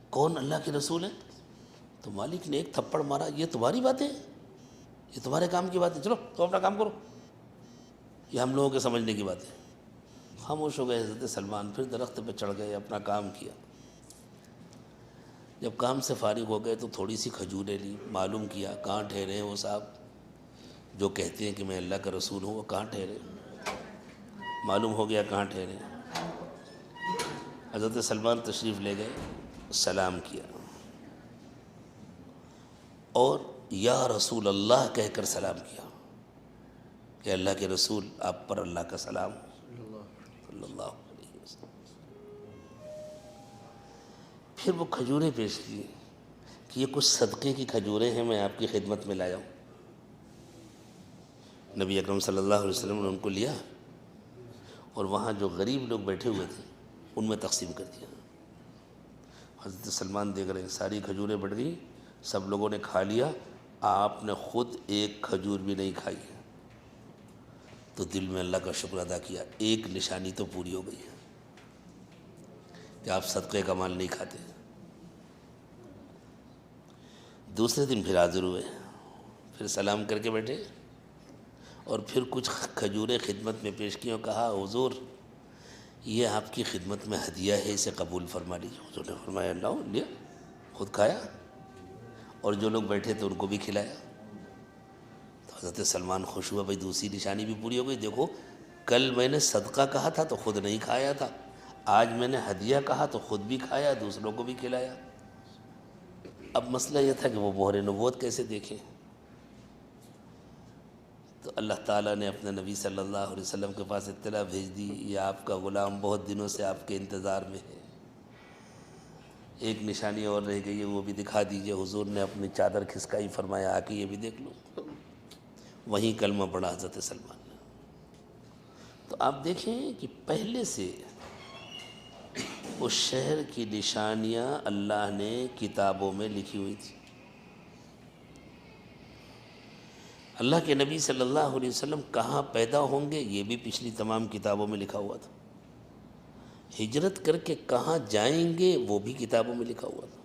کون اللہ کے رسول ہیں؟ تو مالک نے ایک تھپڑ مارا، یہ تمہاری باتیں، یہ تمہارے کام کی باتیں، چلو تو اپنا کام کرو، یہ ہم لوگوں کے سمجھنے کی باتیں۔ خاموش ہو گئے حضرت سلمان، پھر درخت پہ چڑھ گئے، اپنا کام کیا۔ جب کام سے فارغ ہو گئے تو تھوڑی سی کھجوریں لی، معلوم کیا کہاں ٹھہرے ہیں وہ صاحب جو کہتے ہیں کہ میں اللہ کا رسول ہوں، وہ کہاں ٹھہرے؟ معلوم ہو گیا کہاں ٹھہرے۔ حضرت سلمان تشریف لے گئے، سلام کیا اور یا رسول اللہ کہہ کر سلام کیا کہ اللہ کے رسول آپ پر اللہ کا سلام صلی اللہ علیہ وسلم۔ پھر وہ کھجوریں پیش کی کہ یہ کچھ صدقے کی کھجوریں ہیں، میں آپ کی خدمت میں لایا ہوں۔ نبی اکرم صلی اللہ علیہ وسلم نے ان کو لیا اور وہاں جو غریب لوگ بیٹھے ہوئے تھے ان میں تقسیم کر دیا۔ حضرت سلمان دیکھ رہے ہیں ساری کھجوریں بڑھ گئیں، سب لوگوں نے کھا لیا، آپ نے خود ایک کھجور بھی نہیں کھائی۔ تو دل میں اللہ کا شکر ادا کیا، ایک نشانی تو پوری ہو گئی ہے کہ آپ صدقے کا مال نہیں کھاتے۔ دوسرے دن پھر حاضر ہوئے، پھر سلام کر کے بیٹھے اور پھر کچھ کھجوریں خدمت میں پیش کی اور کہا حضور یہ آپ کی خدمت میں ہدیہ ہے، اسے قبول فرما لیجیے۔ حضور نے فرمایا لاؤ، لیا، خود کھایا اور جو لوگ بیٹھے تھے ان کو بھی کھلایا۔ تو حضرت سلمان خوش ہوا، بھائی دوسری نشانی بھی پوری ہو گئی، دیکھو کل میں نے صدقہ کہا تھا تو خود نہیں کھایا تھا، آج میں نے ہدیہ کہا تو خود بھی کھایا، دوسروں کو بھی کھلایا۔ اب مسئلہ یہ تھا کہ وہ مہر نبوت کیسے دیکھیں؟ تو اللہ تعالیٰ نے اپنے نبی صلی اللہ علیہ وسلم کے پاس اطلاع بھیج دی، یہ آپ کا غلام بہت دنوں سے آپ کے انتظار میں ہے، ایک نشانی اور رہ گئی ہے، وہ بھی دکھا دیجئے۔ حضور نے اپنی چادر کھسکائی، فرمایا آ کے یہ بھی دیکھ لو، وہیں کلمہ پڑھا حضرت سلمان نے۔ تو آپ دیکھیں کہ پہلے سے اس شہر کی نشانیاں اللہ نے کتابوں میں لکھی ہوئی تھی۔ اللہ کے نبی صلی اللہ علیہ وسلم کہاں پیدا ہوں گے یہ بھی پچھلی تمام کتابوں میں لکھا ہوا تھا، ہجرت کر کے کہاں جائیں گے وہ بھی کتابوں میں لکھا ہوا تھا،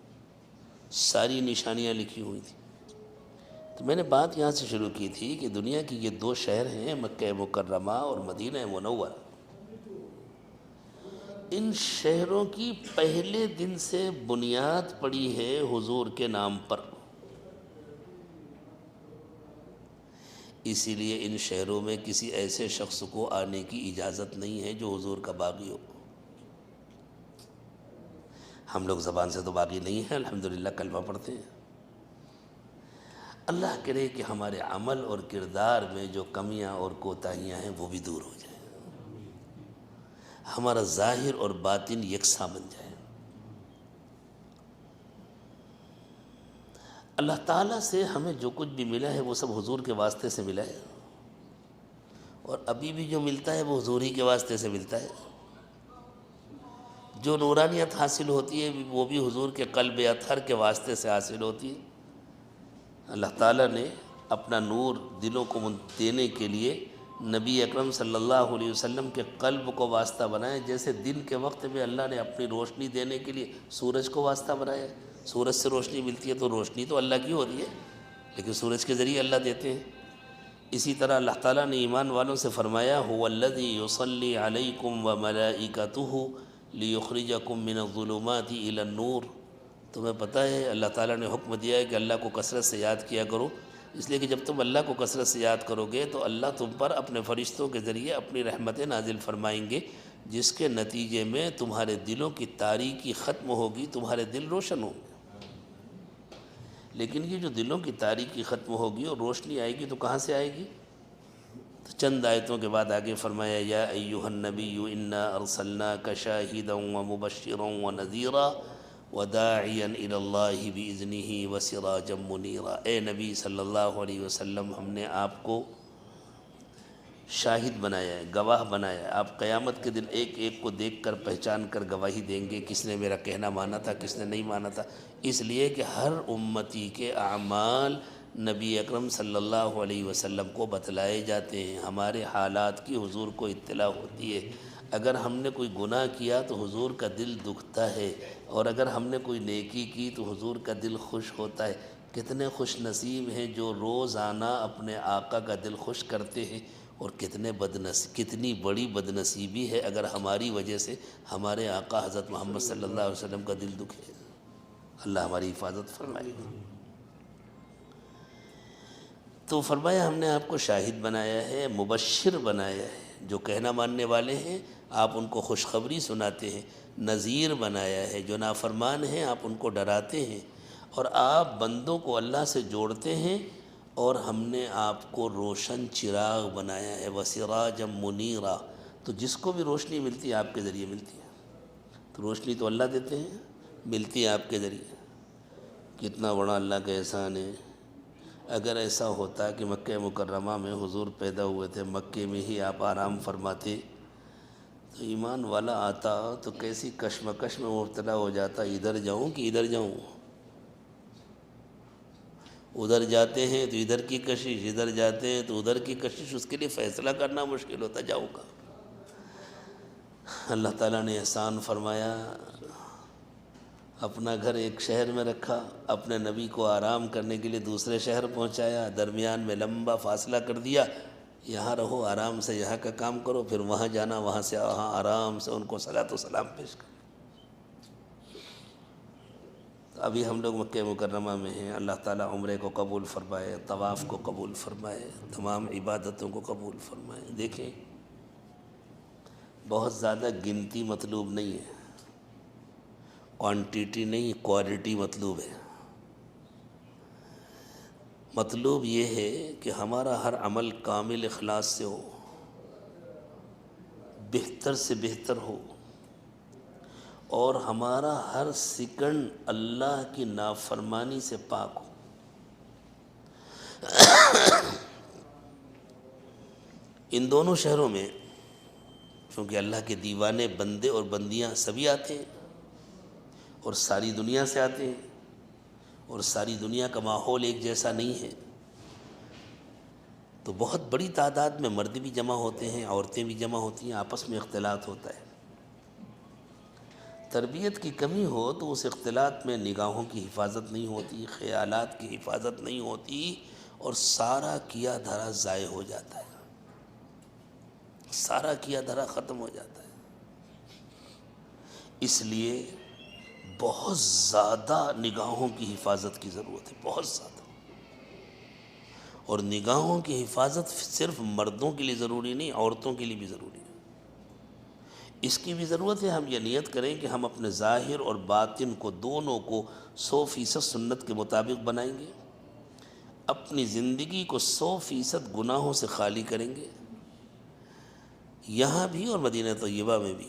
ساری نشانیاں لکھی ہوئی تھیں۔ تو میں نے بات یہاں سے شروع کی تھی کہ دنیا کی یہ دو شہر ہیں، مکہ مکرمہ اور مدینہ منورہ، ان شہروں کی پہلے دن سے بنیاد پڑی ہے حضور کے نام پر، اسی لیے ان شہروں میں کسی ایسے شخص کو آنے کی اجازت نہیں ہے جو حضور کا باغی ہو۔ ہم لوگ زبان سے تو باغی نہیں ہیں، الحمدللہ کلمہ پڑھتے ہیں۔ اللہ کرے کہ ہمارے عمل اور کردار میں جو کمیاں اور کوتاہیاں ہیں وہ بھی دور ہو جائیں، ہمارا ظاہر اور باطن یکساں بن جائے۔ اللہ تعالیٰ سے ہمیں جو کچھ بھی ملا ہے وہ سب حضور کے واسطے سے ملا ہے، اور ابھی بھی جو ملتا ہے وہ حضور ہی کے واسطے سے ملتا ہے۔ جو نورانیت حاصل ہوتی ہے وہ بھی حضور کے قلب اطہر کے واسطے سے حاصل ہوتی ہے۔ اللہ تعالیٰ نے اپنا نور دلوں کو دینے کے لیے نبی اکرم صلی اللہ علیہ وسلم کے قلب کو واسطہ بنایا، جیسے دن کے وقت میں اللہ نے اپنی روشنی دینے کے لیے سورج کو واسطہ بنایا۔ سورج سے روشنی ملتی ہے تو روشنی تو اللہ کی ہوتی ہے، لیکن سورج کے ذریعے اللہ دیتے ہیں۔ اسی طرح اللہ تعالیٰ نے ایمان والوں سے فرمایا هو الذی یصلی علیکم وملائکتہ لیخرجکم من الظلمات الی النور۔ تمہیں پتہ ہے اللہ تعالیٰ نے حکم دیا ہے کہ اللہ کو کثرت سے یاد کیا کرو، اس لیے کہ جب تم اللہ کو کثرت سے یاد کرو گے تو اللہ تم پر اپنے فرشتوں کے ذریعے اپنی رحمتیں نازل فرمائیں گے، جس کے نتیجے میں تمہارے دلوں کی تاریکی ختم ہوگی، تمہارے دل روشن ہوں گے۔ لیکن یہ جو دلوں کی تاریکی ختم ہوگی اور روشنی آئے گی تو کہاں سے آئے گی؟ تو چند آیتوں کے بعد آگے فرمایا یا ایھا النبی انا ارسلناک شاہدا ومبشرا ونذیرا وداعیا الی اللہ باذنہ وسراجا منیرا۔ اے نبی صلی اللہ علیہ وسلم، ہم نے آپ کو شاہد بنایا ہے، گواہ بنایا ہے۔ آپ قیامت کے دن ایک ایک کو دیکھ کر پہچان کر گواہی دیں گے کس نے میرا کہنا مانا تھا، کس نے نہیں مانا تھا، اس لیے کہ ہر امتی کے اعمال نبی اکرم صلی اللہ علیہ وسلم کو بتلائے جاتے ہیں، ہمارے حالات کی حضور کو اطلاع ہوتی ہے۔ اگر ہم نے کوئی گناہ کیا تو حضور کا دل دکھتا ہے، اور اگر ہم نے کوئی نیکی کی تو حضور کا دل خوش ہوتا ہے۔ کتنے خوش نصیب ہیں جو روزانہ اپنے آقا کا دل خوش کرتے ہیں، اور کتنی بڑی بدنصیبی ہے اگر ہماری وجہ سے ہمارے آقا حضرت محمد صلی اللہ علیہ وسلم کا دل دکھے۔ اللہ ہماری حفاظت فرمائے۔ تو فرمایا ہم نے آپ کو شاہد بنایا ہے، مبشر بنایا ہے، جو کہنا ماننے والے ہیں آپ ان کو خوشخبری سناتے ہیں، نذیر بنایا ہے، جو نافرمان ہیں آپ ان کو ڈراتے ہیں، اور آپ بندوں کو اللہ سے جوڑتے ہیں، اور ہم نے آپ کو روشن چراغ بنایا ہے، وسراجا منیرا۔ تو جس کو بھی روشنی ملتی ہے آپ کے ذریعے ملتی ہے، تو روشنی تو اللہ دیتے ہیں، ملتی ہے آپ کے ذریعے۔ کتنا بڑا اللہ کا احسان ہے۔ اگر ایسا ہوتا کہ مکہ مکرمہ میں حضور پیدا ہوئے تھے، مکے میں ہی آپ آرام فرماتے، تو ایمان والا آتا تو کیسی کشمکش میں مبتلا ہو جاتا، ادھر جاؤں کہ ادھر جاؤں۔ ادھر جاتے ہیں تو ادھر کی کشش، ادھر جاتے ہیں تو ادھر کی کشش، اس کے لیے فیصلہ کرنا مشکل ہوتا، جاؤں گا۔ اللہ تعالیٰ نے احسان فرمایا، اپنا گھر ایک شہر میں رکھا، اپنے نبی کو آرام کرنے کے لیے دوسرے شہر پہنچایا، درمیان میں لمبا فاصلہ کر دیا، یہاں رہو آرام سے، یہاں کا کام کرو، پھر وہاں جانا، وہاں سے وہاں آرام سے ان کو صلاۃ و سلام پیش کر۔ ابھی ہم لوگ مکہ مکرمہ میں ہیں، اللہ تعالیٰ عمرے کو قبول فرمائے، طواف کو قبول فرمائے، تمام عبادتوں کو قبول فرمائے۔ دیکھیں بہت زیادہ گنتی مطلوب نہیں ہے، کوانٹیٹی نہیں، کوالٹی مطلوب ہے۔ مطلوب یہ ہے کہ ہمارا ہر عمل کامل اخلاص سے ہو، بہتر سے بہتر ہو، اور ہمارا ہر سیکنڈ اللہ کی نافرمانی سے پاک ہو۔ ان دونوں شہروں میں چونکہ اللہ کے دیوانے بندے اور بندیاں سبھی آتے ہیں، اور ساری دنیا سے آتے ہیں، اور ساری دنیا کا ماحول ایک جیسا نہیں ہے، تو بہت بڑی تعداد میں مرد بھی جمع ہوتے ہیں، عورتیں بھی جمع ہوتی ہیں، آپس میں اختلاط ہوتا ہے۔ تربیت کی کمی ہو تو اس اختلاط میں نگاہوں کی حفاظت نہیں ہوتی، خیالات کی حفاظت نہیں ہوتی، اور سارا کیا دھرا ضائع ہو جاتا ہے، سارا کیا دھرا ختم ہو جاتا ہے۔ اس لیے بہت زیادہ نگاہوں کی حفاظت کی ضرورت ہے، بہت زیادہ۔ اور نگاہوں کی حفاظت صرف مردوں کے لیے ضروری نہیں، عورتوں کے لیے بھی ضروری ہے۔ اس کی بھی ضرورت ہے، ہم یہ نیت کریں کہ ہم اپنے ظاہر اور باطن کو دونوں کو 100% سنت کے مطابق بنائیں گے، اپنی زندگی کو 100% گناہوں سے خالی کریں گے، یہاں بھی اور مدینہ طیبہ میں بھی۔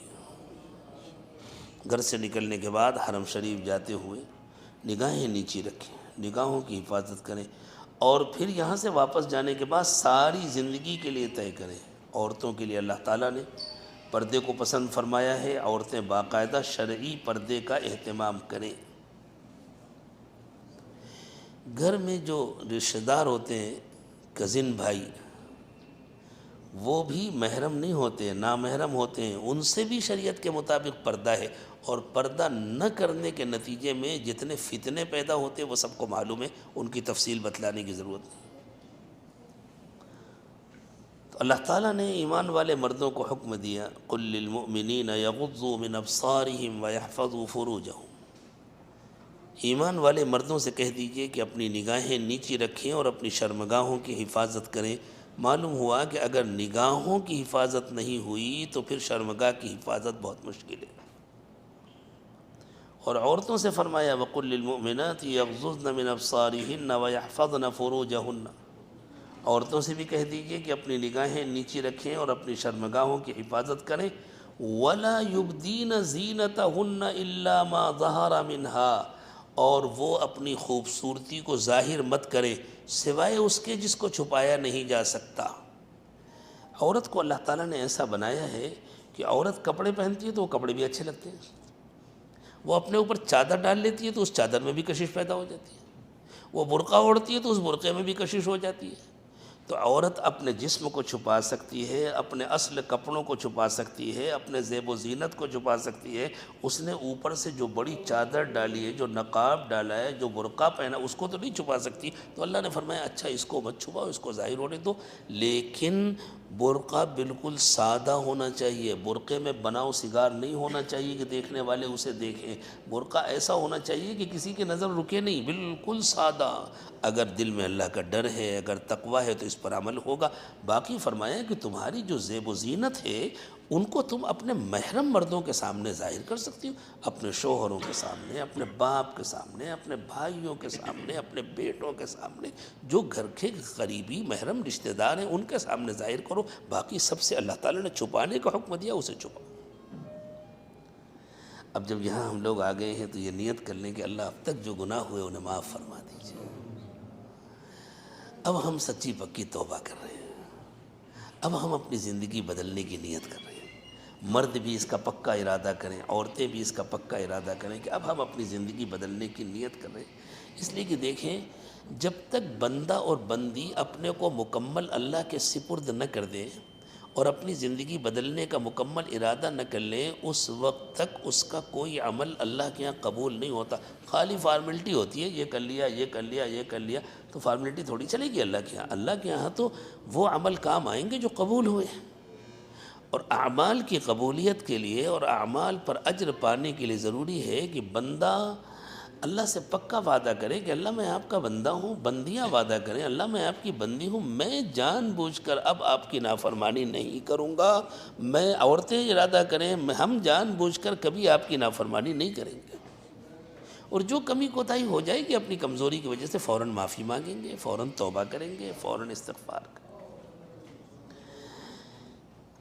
گھر سے نکلنے کے بعد حرم شریف جاتے ہوئے نگاہیں نیچی رکھیں، نگاہوں کی حفاظت کریں، اور پھر یہاں سے واپس جانے کے بعد ساری زندگی کے لیے طے کریں۔ عورتوں کے لیے اللہ تعالیٰ نے پردے کو پسند فرمایا ہے، عورتیں باقاعدہ شرعی پردے کا اہتمام کریں۔ گھر میں جو رشتہ دار ہوتے ہیں، کزن بھائی، وہ بھی محرم نہیں ہوتے ہیں، نامحرم ہوتے ہیں، ان سے بھی شریعت کے مطابق پردہ ہے، اور پردہ نہ کرنے کے نتیجے میں جتنے فتنے پیدا ہوتے ہیں وہ سب کو معلوم ہے، ان کی تفصیل بتلانے کی ضرورت نہیں۔ تو اللہ تعالیٰ نے ایمان والے مردوں کو حکم دیا، قل للمؤمنین یغضوا من ابصارہم ویحفظوا فروجہم۔ ایمان والے مردوں سے کہہ دیجئے کہ اپنی نگاہیں نیچی رکھیں اور اپنی شرمگاہوں کی حفاظت کریں۔ معلوم ہوا کہ اگر نگاہوں کی حفاظت نہیں ہوئی تو پھر شرمگاہ کی حفاظت بہت مشکل ہے، اور عورتوں سے فرمایا وَقُلْ لِلْمُؤْمِنَاتِ يَغْضُضْنَ مِنْ أَبْصَارِهِنَّ وَيَحْفَظْنَ فُرُوجَهُنَّ، عورتوں سے بھی کہہ دیجئے کہ اپنی نگاہیں نیچی رکھیں اور اپنی شرمگاہوں کی حفاظت کریں. وَلَا يُبْدِينَ زِينَتَهُنَّ إِلَّا مَا ظَهَرَ مِنْهَا، اور وہ اپنی خوبصورتی کو ظاہر مت کرے سوائے اس کے جس کو چھپایا نہیں جا سکتا. عورت کو اللہ تعالیٰ نے ایسا بنایا ہے کہ عورت کپڑے پہنتی ہے تو وہ کپڑے بھی اچھے لگتے ہیں، وہ اپنے اوپر چادر ڈال لیتی ہے تو اس چادر میں بھی کشش پیدا ہو جاتی ہے، وہ برقع اوڑھتی ہے تو اس برقعے میں بھی کشش ہو جاتی ہے. تو عورت اپنے جسم کو چھپا سکتی ہے، اپنے اصل کپڑوں کو چھپا سکتی ہے، اپنے زیب و زینت کو چھپا سکتی ہے. اس نے اوپر سے جو بڑی چادر ڈالی ہے، جو نقاب ڈالا ہے، جو برقع پہنا، اس کو تو نہیں چھپا سکتی. تو اللہ نے فرمایا اچھا اس کو مت چھپاؤ، اس کو ظاہر ہونے دو، لیکن برقع بالکل سادہ ہونا چاہیے. برقعے میں بناؤ سگار نہیں ہونا چاہیے کہ دیکھنے والے اسے دیکھیں. برقع ایسا ہونا چاہیے کہ کسی کی نظر رکے نہیں، بالکل سادہ. اگر دل میں اللہ کا ڈر ہے، اگر تقویٰ ہے تو اس پر عمل ہوگا. باقی فرمایا کہ تمہاری جو زیب و زینت ہے ان کو تم اپنے محرم مردوں کے سامنے ظاہر کر سکتی ہو، اپنے شوہروں کے سامنے، اپنے باپ کے سامنے، اپنے بھائیوں کے سامنے، اپنے بیٹوں کے سامنے، جو گھر کے قریبی محرم رشتہ دار ہیں ان کے سامنے ظاہر کرو. باقی سب سے اللہ تعالیٰ نے چھپانے کا حکم دیا، اسے چھپاؤ. اب جب یہاں ہم لوگ آ گئے ہیں تو یہ نیت کر لیں کہ اللہ اب تک جو گناہ ہوئے انہیں معاف فرما دیجیے. اب ہم سچی پکی توبہ کر رہے ہیں، اب ہم اپنی زندگی بدلنے کی نیت کر رہے ہیں. مرد بھی اس کا پکا ارادہ کریں، عورتیں بھی اس کا پکا ارادہ کریں کہ اب ہم اپنی زندگی بدلنے کی نیت کر رہے ہیں. اس لیے کہ دیکھیں، جب تک بندہ اور بندی اپنے کو مکمل اللہ کے سپرد نہ کر دیں اور اپنی زندگی بدلنے کا مکمل ارادہ نہ کر لیں، اس وقت تک اس کا کوئی عمل اللہ کے ہاں قبول نہیں ہوتا. خالی فارمیلٹی ہوتی ہے، یہ کر لیا، یہ کر لیا، یہ کر لیا، تو فارمیلٹی تھوڑی چلے گی اللہ کے ہاں. اللہ کے ہاں تو وہ عمل کام آئیں گے جو قبول ہوئے. اور اعمال کی قبولیت کے لیے اور اعمال پر اجر پانے کے لیے ضروری ہے کہ بندہ اللہ سے پکا وعدہ کرے کہ اللہ میں آپ کا بندہ ہوں. بندیاں وعدہ کریں اللہ میں آپ کی بندی ہوں، میں جان بوجھ کر اب آپ کی نافرمانی نہیں کروں گا. میں عورتیں ارادہ کریں ہم جان بوجھ کر کبھی آپ کی نافرمانی نہیں کریں گے. اور جو کمی کوتاہی ہو جائے گی اپنی کمزوری کی وجہ سے فوراً معافی مانگیں گے، فوراً توبہ کریں گے، فوراً استغفار کریں گے.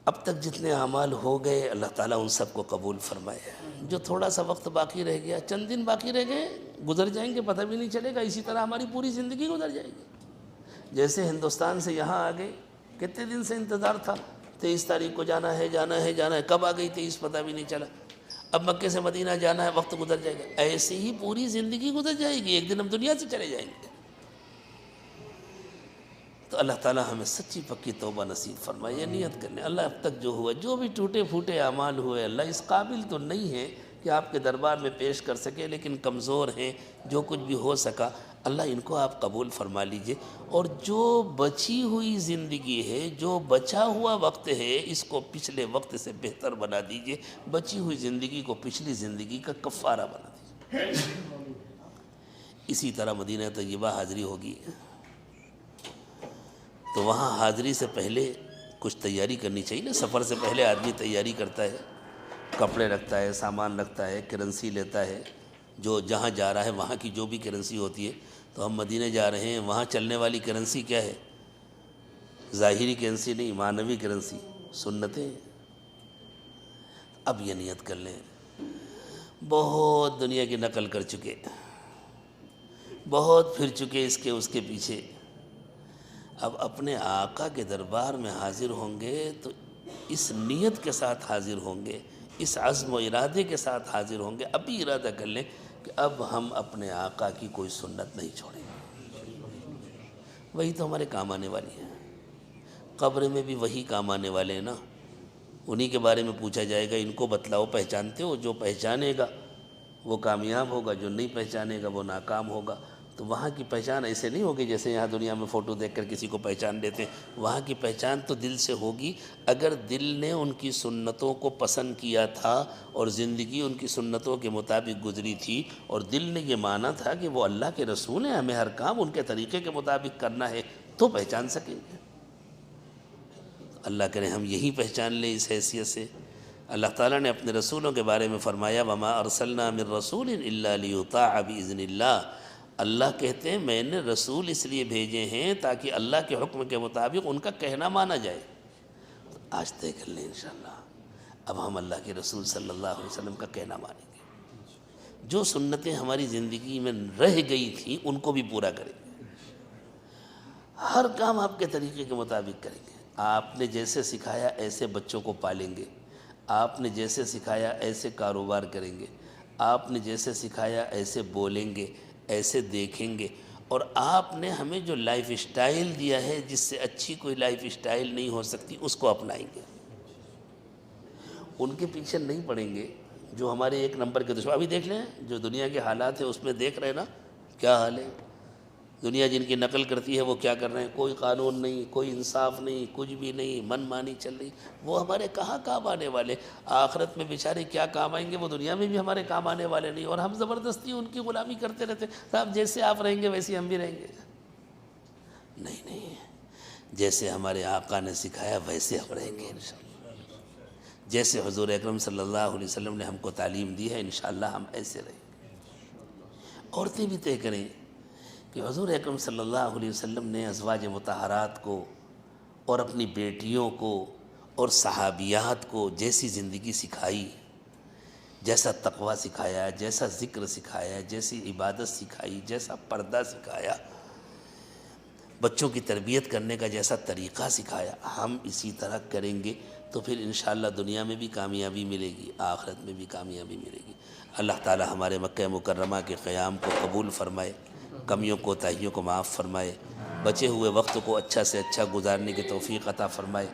اب تک جتنے اعمال ہو گئے اللہ تعالیٰ ان سب کو قبول فرمائے. جو تھوڑا سا وقت باقی رہ گیا، چند دن باقی رہ گئے، گزر جائیں گے، پتہ بھی نہیں چلے گا. اسی طرح ہماری پوری زندگی گزر جائے گی. جیسے ہندوستان سے یہاں آ گئے، کتنے دن سے انتظار تھا، 23 تاریخ کو جانا ہے، جانا ہے، جانا ہے. کب آ گئی 23 پتہ بھی نہیں چلا. اب مکے سے مدینہ جانا ہے، وقت گزر جائے گا. ایسے ہی پوری زندگی گزر جائے گی، ایک دن ہم دنیا سے چلے جائیں گے. تو اللہ تعالیٰ ہمیں سچی پکی توبہ نصیب فرمائے. یہ نیت کر لیں اللہ اب تک جو ہوا، جو بھی ٹوٹے پھوٹے اعمال ہوئے، اللہ اس قابل تو نہیں ہے کہ آپ کے دربار میں پیش کر سکے، لیکن کمزور ہیں، جو کچھ بھی ہو سکا اللہ ان کو آپ قبول فرما لیجئے. اور جو بچی ہوئی زندگی ہے، جو بچا ہوا وقت ہے، اس کو پچھلے وقت سے بہتر بنا دیجئے. بچی ہوئی زندگی کو پچھلی زندگی کا کفارہ بنا دیجئے. اسی طرح مدینہ طیبہ حاضری ہوگی تو وہاں حاضری سے پہلے کچھ تیاری کرنی چاہیے نا. سفر سے پہلے آدمی تیاری کرتا ہے، کپڑے رکھتا ہے، سامان رکھتا ہے، کرنسی لیتا ہے، جو جہاں جا رہا ہے وہاں کی جو بھی کرنسی ہوتی ہے. تو ہم مدینہ جا رہے ہیں، وہاں چلنے والی کرنسی کیا ہے؟ ظاہری کرنسی نہیں، معنوی کرنسی، سنتیں. اب یہ نیت کر لیں، بہت دنیا کی نقل کر چکے، بہت پھر چکے اس کے پیچھے. اب اپنے آقا کے دربار میں حاضر ہوں گے تو اس نیت کے ساتھ حاضر ہوں گے، اس عزم و ارادے کے ساتھ حاضر ہوں گے. ابھی ارادہ کر لیں کہ اب ہم اپنے آقا کی کوئی سنت نہیں چھوڑیں گے. وہی تو ہمارے کام آنے والی ہے. قبر میں بھی وہی کام آنے والے ہیں نا. انہی کے بارے میں پوچھا جائے گا، ان کو بتلاؤ پہچانتے ہو؟ جو پہچانے گا وہ کامیاب ہوگا، جو نہیں پہچانے گا وہ ناکام ہوگا. تو وہاں کی پہچان ایسے نہیں ہوگی جیسے یہاں دنیا میں فوٹو دیکھ کر کسی کو پہچان لیتے ہیں. وہاں کی پہچان تو دل سے ہوگی. اگر دل نے ان کی سنتوں کو پسند کیا تھا اور زندگی ان کی سنتوں کے مطابق گزری تھی اور دل نے یہ مانا تھا کہ وہ اللہ کے رسول ہیں، ہمیں ہر کام ان کے طریقے کے مطابق کرنا ہے، تو پہچان سکیں گے. اللہ کرے ہم یہی پہچان لیں اس حیثیت سے. اللہ تعالیٰ نے اپنے رسولوں کے بارے میں فرمایا وما ارسلنا من رسول الا لیطاع باذن اللہ، اللہ کہتے ہیں میں نے رسول اس لیے بھیجے ہیں تاکہ اللہ کے حکم کے مطابق ان کا کہنا مانا جائے۔ تو آج طے کر لیں انشاءاللہ اب ہم اللہ کے رسول صلی اللہ علیہ وسلم کا کہنا مانیں گے، جو سنتیں ہماری زندگی میں رہ گئی تھیں ان کو بھی پورا کریں گے، ہر کام آپ کے طریقے کے مطابق کریں گے۔ آپ نے جیسے سکھایا ایسے بچوں کو پالیں گے، آپ نے جیسے سکھایا ایسے کاروبار کریں گے، آپ نے جیسے سکھایا ایسے بولیں گے، ایسے دیکھیں گے، اور آپ نے ہمیں جو لائف اسٹائل دیا ہے جس سے اچھی کوئی لائف اسٹائل نہیں ہو سکتی اس کو اپنائیں گے، ان کے پیچھے نہیں پڑیں گے جو ہمارے ایک نمبر کے دشمن۔ ابھی دیکھ لیں جو دنیا کے حالات ہیں اس میں دیکھ رہے ہیں نا کیا حال ہے، دنیا جن کی نقل کرتی ہے وہ کیا کر رہے ہیں، کوئی قانون نہیں، کوئی انصاف نہیں، کچھ بھی نہیں، من مانی چل رہی، وہ ہمارے کہاں کام آنے والے، آخرت میں بیچارے کیا کام آئیں گے، وہ دنیا میں بھی ہمارے کام آنے والے نہیں، اور ہم زبردستی ان کی غلامی کرتے رہتے ہیں۔ صاحب جیسے آپ رہیں گے ویسے ہم بھی رہیں گے، نہیں، جیسے ہمارے آقا نے سکھایا ویسے ہم رہیں گے انشاءاللہ، جیسے حضور اکرم صلی اللہ علیہ وسلم نے ہم کو تعلیم دی ہے انشاءاللہ ہم ایسے رہیں گے۔ عورتیں بھی طے کریں کہ حضور اکرم صلی اللہ علیہ وسلم نے ازواج مطہرات کو اور اپنی بیٹیوں کو اور صحابیات کو جیسی زندگی سکھائی، جیسا تقوی سکھایا، جیسا ذکر سکھایا، جیسی عبادت سکھائی، جیسا پردہ سکھایا، بچوں کی تربیت کرنے کا جیسا طریقہ سکھایا، ہم اسی طرح کریں گے تو پھر انشاءاللہ دنیا میں بھی کامیابی ملے گی، آخرت میں بھی کامیابی ملے گی۔ اللہ تعالی ہمارے مکہ مکرمہ کے قیام کو قبول فرمائے، کمیوں کوتاہیوں کو معاف فرمائے، بچے ہوئے وقت کو اچھا سے اچھا گزارنے کی توفیق عطا فرمائے،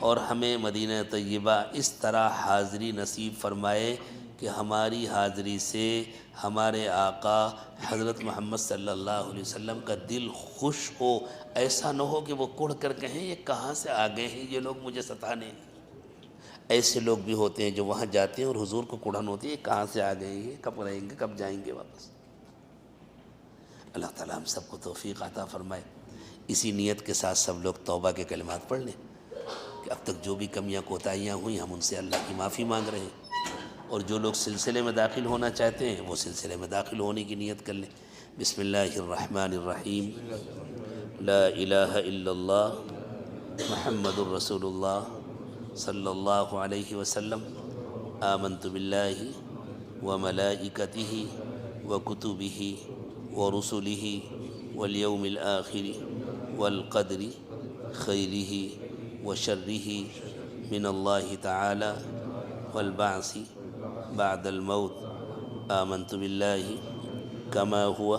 اور ہمیں مدینہ طیبہ اس طرح حاضری نصیب فرمائے کہ ہماری حاضری سے ہمارے آقا حضرت محمد صلی اللہ علیہ وسلم کا دل خوش ہو، ایسا نہ ہو کہ وہ کڑھ کر کہیں یہ کہاں سے آ گئے ہیں یہ لوگ مجھے ستانے۔ ایسے لوگ بھی ہوتے ہیں جو وہاں جاتے ہیں اور حضور کو کڑھن ہوتی ہے کہاں سے آ گئے ہیں، کب رہیں گے، کب جائیں گے واپس۔ اللہ تعالی ہم سب کو توفیق عطا فرمائے۔ اسی نیت کے ساتھ سب لوگ توبہ کے کلمات پڑھ لیں کہ اب تک جو بھی کمیاں کوتاہیاں ہوئیں ہم ان سے اللہ کی معافی مانگ رہے ہیں، اور جو لوگ سلسلے میں داخل ہونا چاہتے ہیں وہ سلسلے میں داخل ہونے کی نیت کر لیں۔ بسم اللہ الرحمن الرحیم، لا الہ الا اللہ محمد الرسول اللہ صلی اللہ علیہ وسلم، آمنت باللہ وملائکتہ وکتبہ ورسلہ والیوم الآخر والقدر خیرہ وشرہ من اللہ تعالی والبعث بعد الموت، آمنت باللہ کما ہوا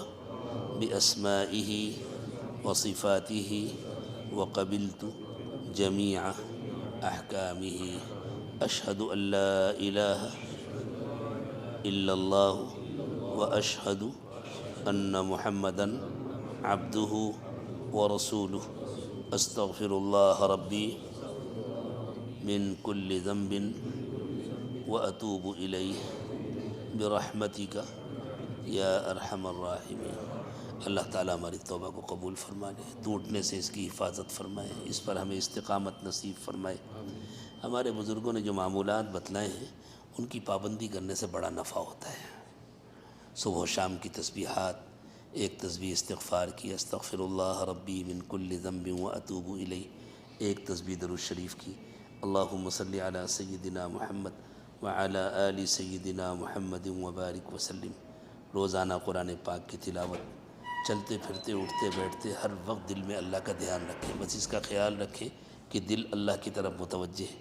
باسمائہ وصفاتہ وقبلت جمیع احکامہ، اشہد ان لا الہ الا اللہ واشہد ان محمدا عبدہ ورسولہ، استغفر اللہ ربی من کل ذنب واتوب الیہ برحمتک یا ارحم الراحمین۔ اللہ تعالیٰ ہماری توبہ کو قبول فرما لے، ٹوٹنے سے اس کی حفاظت فرمائے، اس پر ہمیں استقامت نصیب فرمائے۔ ہمارے بزرگوں نے جو معمولات بتلائے ہیں ان کی پابندی کرنے سے بڑا نفع ہوتا ہے۔ صبح و شام کی تسبیحات، ایک تسبیح استغفار کی استغفر اللہ ربی من کل ذنب واتوب الیہ، ایک تسبیح درود شریف کی اللہم صلی علی سیدنا محمد وعلی آل سیدنا محمد وبارک وسلم، روزانہ قرآن پاک کی تلاوت، چلتے پھرتے اٹھتے بیٹھتے ہر وقت دل میں اللہ کا دھیان رکھیں، بس اس کا خیال رکھیں کہ دل اللہ کی طرف متوجہ ہے،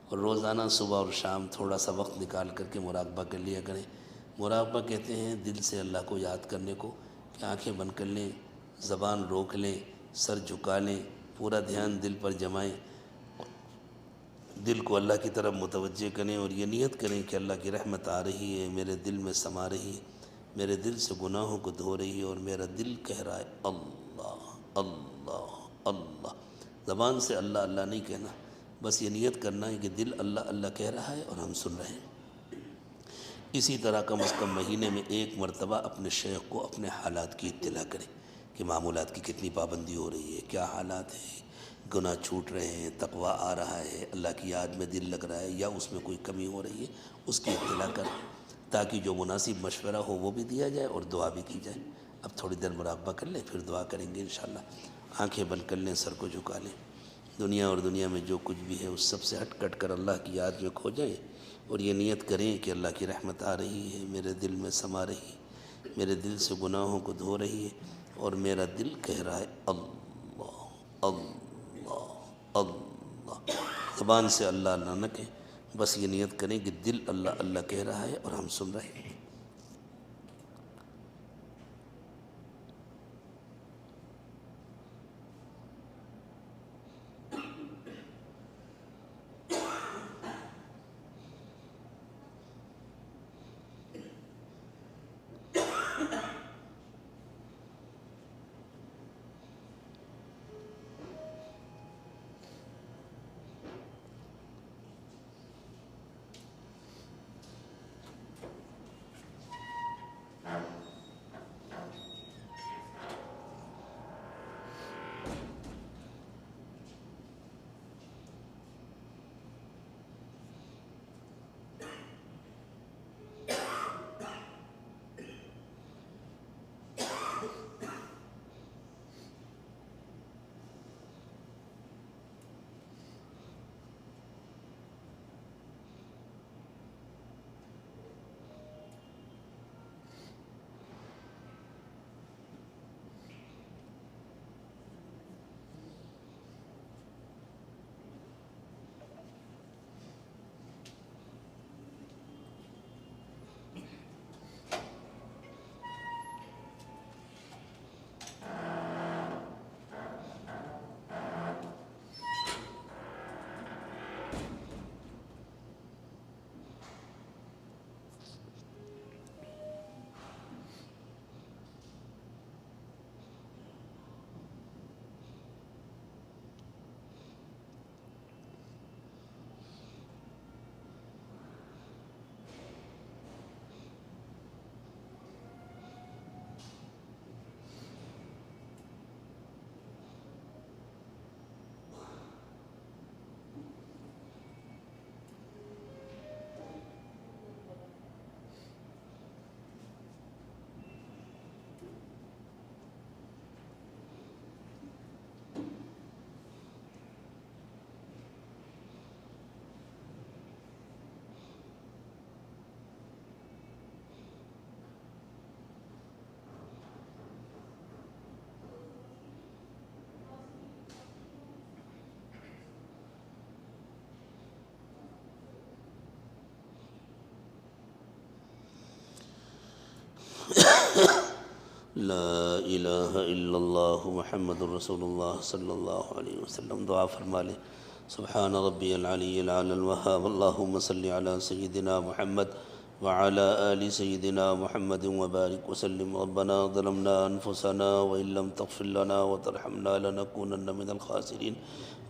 اور روزانہ صبح اور شام تھوڑا سا وقت نکال کر کے مراقبہ کر لیا کریں۔ مراقبہ کہتے ہیں دل سے اللہ کو یاد کرنے کو، کہ آنکھیں بند کر لیں، زبان روک لیں، سر جھکا لیں، پورا دھیان دل پر جمائیں، دل کو اللہ کی طرف متوجہ کریں، اور یہ نیت کریں کہ اللہ کی رحمت آ رہی ہے، میرے دل میں سما رہی ہے، میرے دل سے گناہوں کو دھو رہی ہے، اور میرا دل کہہ رہا ہے اللہ اللہ اللہ۔ زبان سے اللہ اللہ نہیں کہنا، بس یہ نیت کرنا ہے کہ دل اللہ اللہ کہہ رہا ہے اور ہم سن رہے ہیں۔ اسی طرح کم از کم مہینے میں ایک مرتبہ اپنے شیخ کو اپنے حالات کی اطلاع کریں کہ معمولات کی کتنی پابندی ہو رہی ہے، کیا حالات ہیں، گناہ چھوٹ رہے ہیں، تقوی آ رہا ہے، اللہ کی یاد میں دل لگ رہا ہے، یا اس میں کوئی کمی ہو رہی ہے، اس کی اطلاع کر، تاکہ جو مناسب مشورہ ہو وہ بھی دیا جائے اور دعا بھی کی جائے۔ اب تھوڑی دیر مراقبہ کر لیں، پھر دعا کریں گے انشاءاللہ۔ آنکھیں بند کر لیں، سر کو جھکا لیں۔ دنیا اور دنیا میں جو کچھ بھی ہے اس سب سے ہٹ کٹ کر اللہ کی یاد میں کھو جائیں، اور یہ نیت کریں کہ اللہ کی رحمت آ رہی ہے، میرے دل میں سما رہی ہے، میرے دل سے گناہوں کو دھو رہی ہے، اور میرا دل کہہ رہا ہے اللہ اللہ اللہ۔ زبان سے اللہ اللہ نہ کہیں، بس یہ نیت کریں کہ دل اللہ اللہ کہہ رہا ہے اور ہم سن رہے ہیں۔ لا الہ الا اللہ محمد الرسول اللہ صلی اللہ علیہ وسلم۔ دعا فرما لیں۔ سبحان ربی العلی العلی الوہاب، اللہم صلی علی سیدنا محمد وعلی آل سیدنا محمد وبارک وسلم۔ ربنا ظلمنا انفسنا وإن لم تغفر لنا وترحمنا لنکونن من الخاسرین۔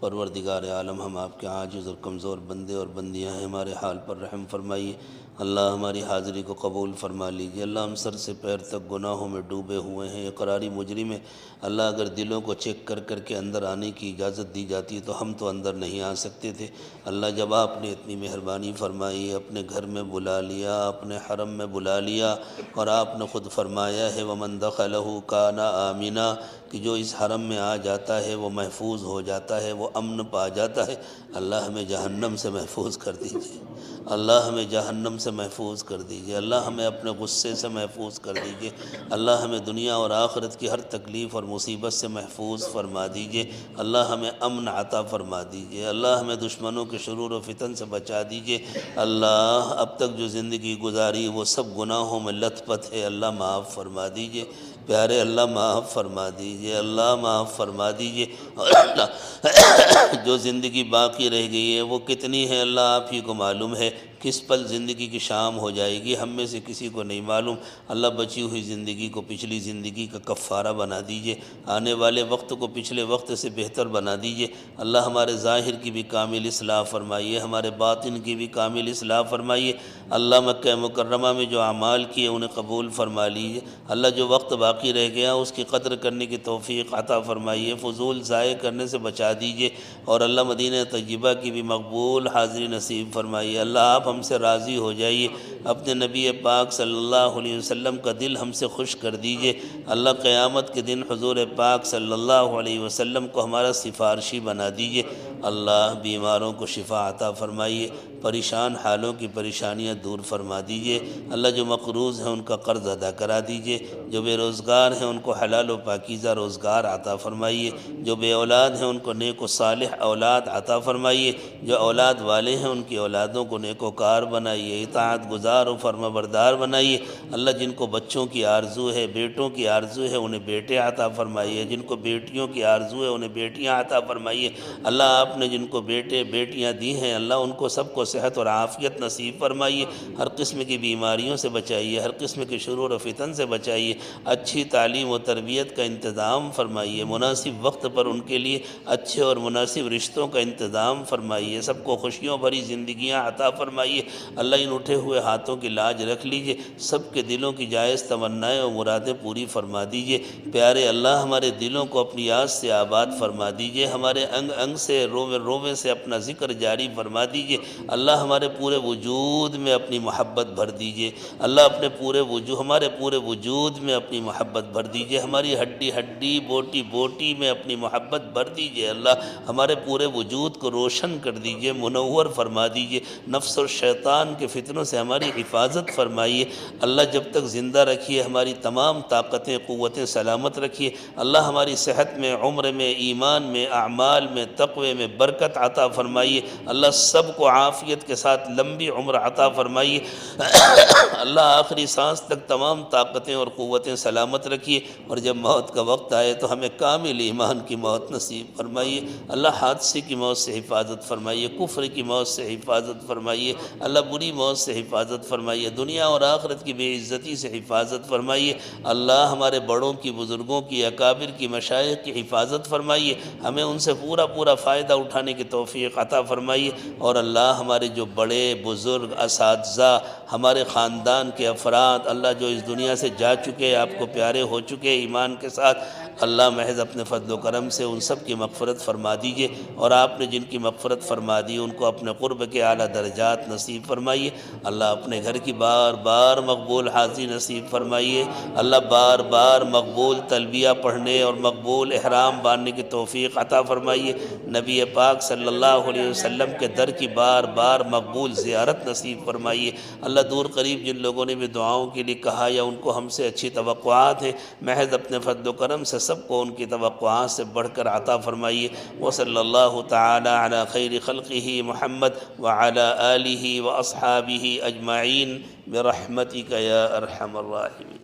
پروردگار عالم، ہم آپ کے عاجز اور کمزور بندے اور بندیاں ہیں، ہمارے حال پر رحم فرمائیے۔ اللہ ہماری حاضری کو قبول فرما لیجیے۔ اللہ ہم سر سے پیر تک گناہوں میں ڈوبے ہوئے ہیں، اقراری مجرم ہیں۔ اللہ اگر دلوں کو چیک کر کر کے اندر آنے کی اجازت دی جاتی تو ہم تو اندر نہیں آ سکتے تھے۔ اللہ جب آپ نے اتنی مہربانی فرمائی، اپنے گھر میں بلا لیا، اپنے حرم میں بلا لیا، اور آپ نے خود فرمایا ہے وَمَن دَخَلَهُ كَانَ آمِنًا، کہ جو اس حرم میں آ جاتا ہے وہ محفوظ ہو جاتا ہے، وہ امن پا جاتا ہے۔ اللہ ہمیں جہنم سے محفوظ کر دیجیے، اللہ ہمیں جہنم سے محفوظ کر دیجیے، اللہ ہمیں اپنے غصے سے محفوظ کر دیجیے، اللہ ہمیں دنیا اور آخرت کی ہر تکلیف اور مصیبت سے محفوظ فرما دیجیے، اللہ ہمیں امن عطا فرما دیجیے، اللہ ہمیں دشمنوں کے شرور و فتن سے بچا دیجیے۔ اللہ اب تک جو زندگی گزاری وہ سب گناہوں میں لت پت ہے، اللہ معاف فرما دیجیے، پیارے اللہ معاف فرما دیجیے، اللہ معاف فرما دیجیے۔ اور اللہ جو زندگی باقی رہ گئی ہے وہ کتنی ہے اللہ آپ ہی کو معلوم ہے، کس پل زندگی کی شام ہو جائے گی ہم میں سے کسی کو نہیں معلوم۔ اللہ بچی ہوئی زندگی کو پچھلی زندگی کا کفارہ بنا دیجئے، آنے والے وقت کو پچھلے وقت سے بہتر بنا دیجئے۔ اللہ ہمارے ظاہر کی بھی کامل اصلاح فرمائیے، ہمارے باطن کی بھی کامل اصلاح فرمائیے۔ اللہ مکہ مکرمہ میں جو اعمال کیے انہیں قبول فرما لیجئے۔ اللہ جو وقت باقی رہ گیا اس کی قدر کرنے کی توفیق عطا فرمائیے، فضول ضائع کرنے سے بچا دیجئے، اور اللہ مدینہ طیبہ کی بھی مقبول حاضری نصیب فرمائیے۔ اللہ آپ ہم سے راضی ہو جائیے، اپنے نبی پاک صلی اللہ علیہ وسلم کا دل ہم سے خوش کر دیجئے۔ اللہ قیامت کے دن حضور پاک صلی اللہ علیہ وسلم کو ہمارا سفارشی بنا دیجئے۔ اللہ بیماروں کو شفا عطا فرمائیے، پریشان حالوں کی پریشانیاں دور فرما دیجئے۔ اللہ جو مقروض ہیں ان کا قرض ادا کرا دیجئے، جو بے روزگار ہیں ان کو حلال و پاکیزہ روزگار عطا فرمائیے، جو بے اولاد ہیں ان کو نیک و صالح اولاد عطا فرمائیے، جو اولاد والے ہیں ان کی اولادوں کو نیک و کار بنائیے، اطاعت گزار و فرما بردار بنائیے۔ اللہ جن کو بچوں کی آرزو ہے، بیٹوں کی آرزو ہے، انہیں بیٹے عطا فرمائیے، جن کو بیٹیوں کی آرزو ہے انہیں بیٹیاں عطا فرمائیے۔ اللہ آپ نے جن کو بیٹے بیٹیاں دی ہیں اللہ ان کو سب کو صحت اور عافیت نصیب فرمائیے، ہر قسم کی بیماریوں سے بچائیے، ہر قسم کے شرور و فتن سے بچائیے، اچھی تعلیم و تربیت کا انتظام فرمائیے، مناسب وقت پر ان کے لیے اچھے اور مناسب رشتوں کا انتظام فرمائیے، سب کو خوشیوں بھری زندگیاں عطا فرمائیے۔ اللہ ان اٹھے ہوئے ہاتھوں کی لاج رکھ لیجئے، سب کے دلوں کی جائز تمنائیں اور مرادیں پوری فرما دیجئے۔ پیارے اللہ ہمارے دلوں کو اپنی یاد سے آباد فرما دیجئے، ہمارے انگ انگ سے روے روے سے اپنا ذکر جاری فرما دیجئے۔ اللہ ہمارے پورے وجود میں اپنی محبت بھر دیجئے، اللہ اپنے ہمارے پورے وجود میں اپنی محبت بھر دیجئے، ہماری ہڈی ہڈی بوٹی بوٹی میں اپنی محبت بھر دیجئے۔ اللہ ہمارے پورے وجود کو روشن کر دیجئے، منور فرما دیجئے، نفس اور شیطان کے فتنوں سے ہماری حفاظت فرمائیے۔ اللہ جب تک زندہ رکھیے، ہماری تمام طاقتیں قوتیں سلامت رکھیے۔ اللہ ہماری صحت میں، عمر میں، ایمان میں، اعمال میں، تقوی میں برکت عطا فرمائیے۔ اللہ سب کو عافیت کے ساتھ لمبی عمر عطا فرمائیے۔ اللہ آخری سانس تک تمام طاقتیں اور قوتیں سلامت رکھیے، اور جب موت کا وقت آئے تو ہمیں کامل ایمان کی موت نصیب فرمائیے۔ اللہ حادثے کی موت سے حفاظت فرمائیے، کفر کی موت سے حفاظت فرمائیے، اللہ بری موت سے حفاظت فرمائیے، دنیا اور آخرت کی بے عزتی سے حفاظت فرمائیے۔ اللہ ہمارے بڑوں کی، بزرگوں کی، اکابر کی، مشائخ کی حفاظت فرمائیے، ہمیں ان سے پورا فائدہ اٹھانے کی توفیق عطا فرمائیے۔ اور اللہ ہمارے جو بڑے بزرگ اساتذہ، ہمارے خاندان کے افراد اللہ جو اس دنیا سے جا چکے، آپ کو پیارے ہو چکے ایمان کے ساتھ، اللہ محض اپنے فضل و کرم سے ان سب کی مغفرت فرما دیجئے، اور آپ نے جن کی مغفرت فرما دی ان کو اپنے قرب کے اعلیٰ درجات نصیب فرمائیے۔ اللہ اپنے گھر کی بار بار مقبول حاضری نصیب فرمائیے۔ اللہ بار بار مقبول تلبیہ پڑھنے اور مقبول احرام باندھنے کی توفیق عطا فرمائیے۔ نبی پاک صلی اللہ علیہ وسلم کے در کی بار بار مقبول زیارت نصیب فرمائیے۔ اللہ دور قریب جن لوگوں نے بھی دعاؤں کے لیے کہا یا ان کو ہم سے اچھی توقعات ہیں، محض اپنے فضل و کرم سے سب کو ان کی توقعات سے بڑھ کر عطا فرمائیے۔ وصلی اللہ تعالی علی خیر خلقہ محمد وعلی آلہ واصحابہ اجمعین برحمتک یا ارحم الراحمین۔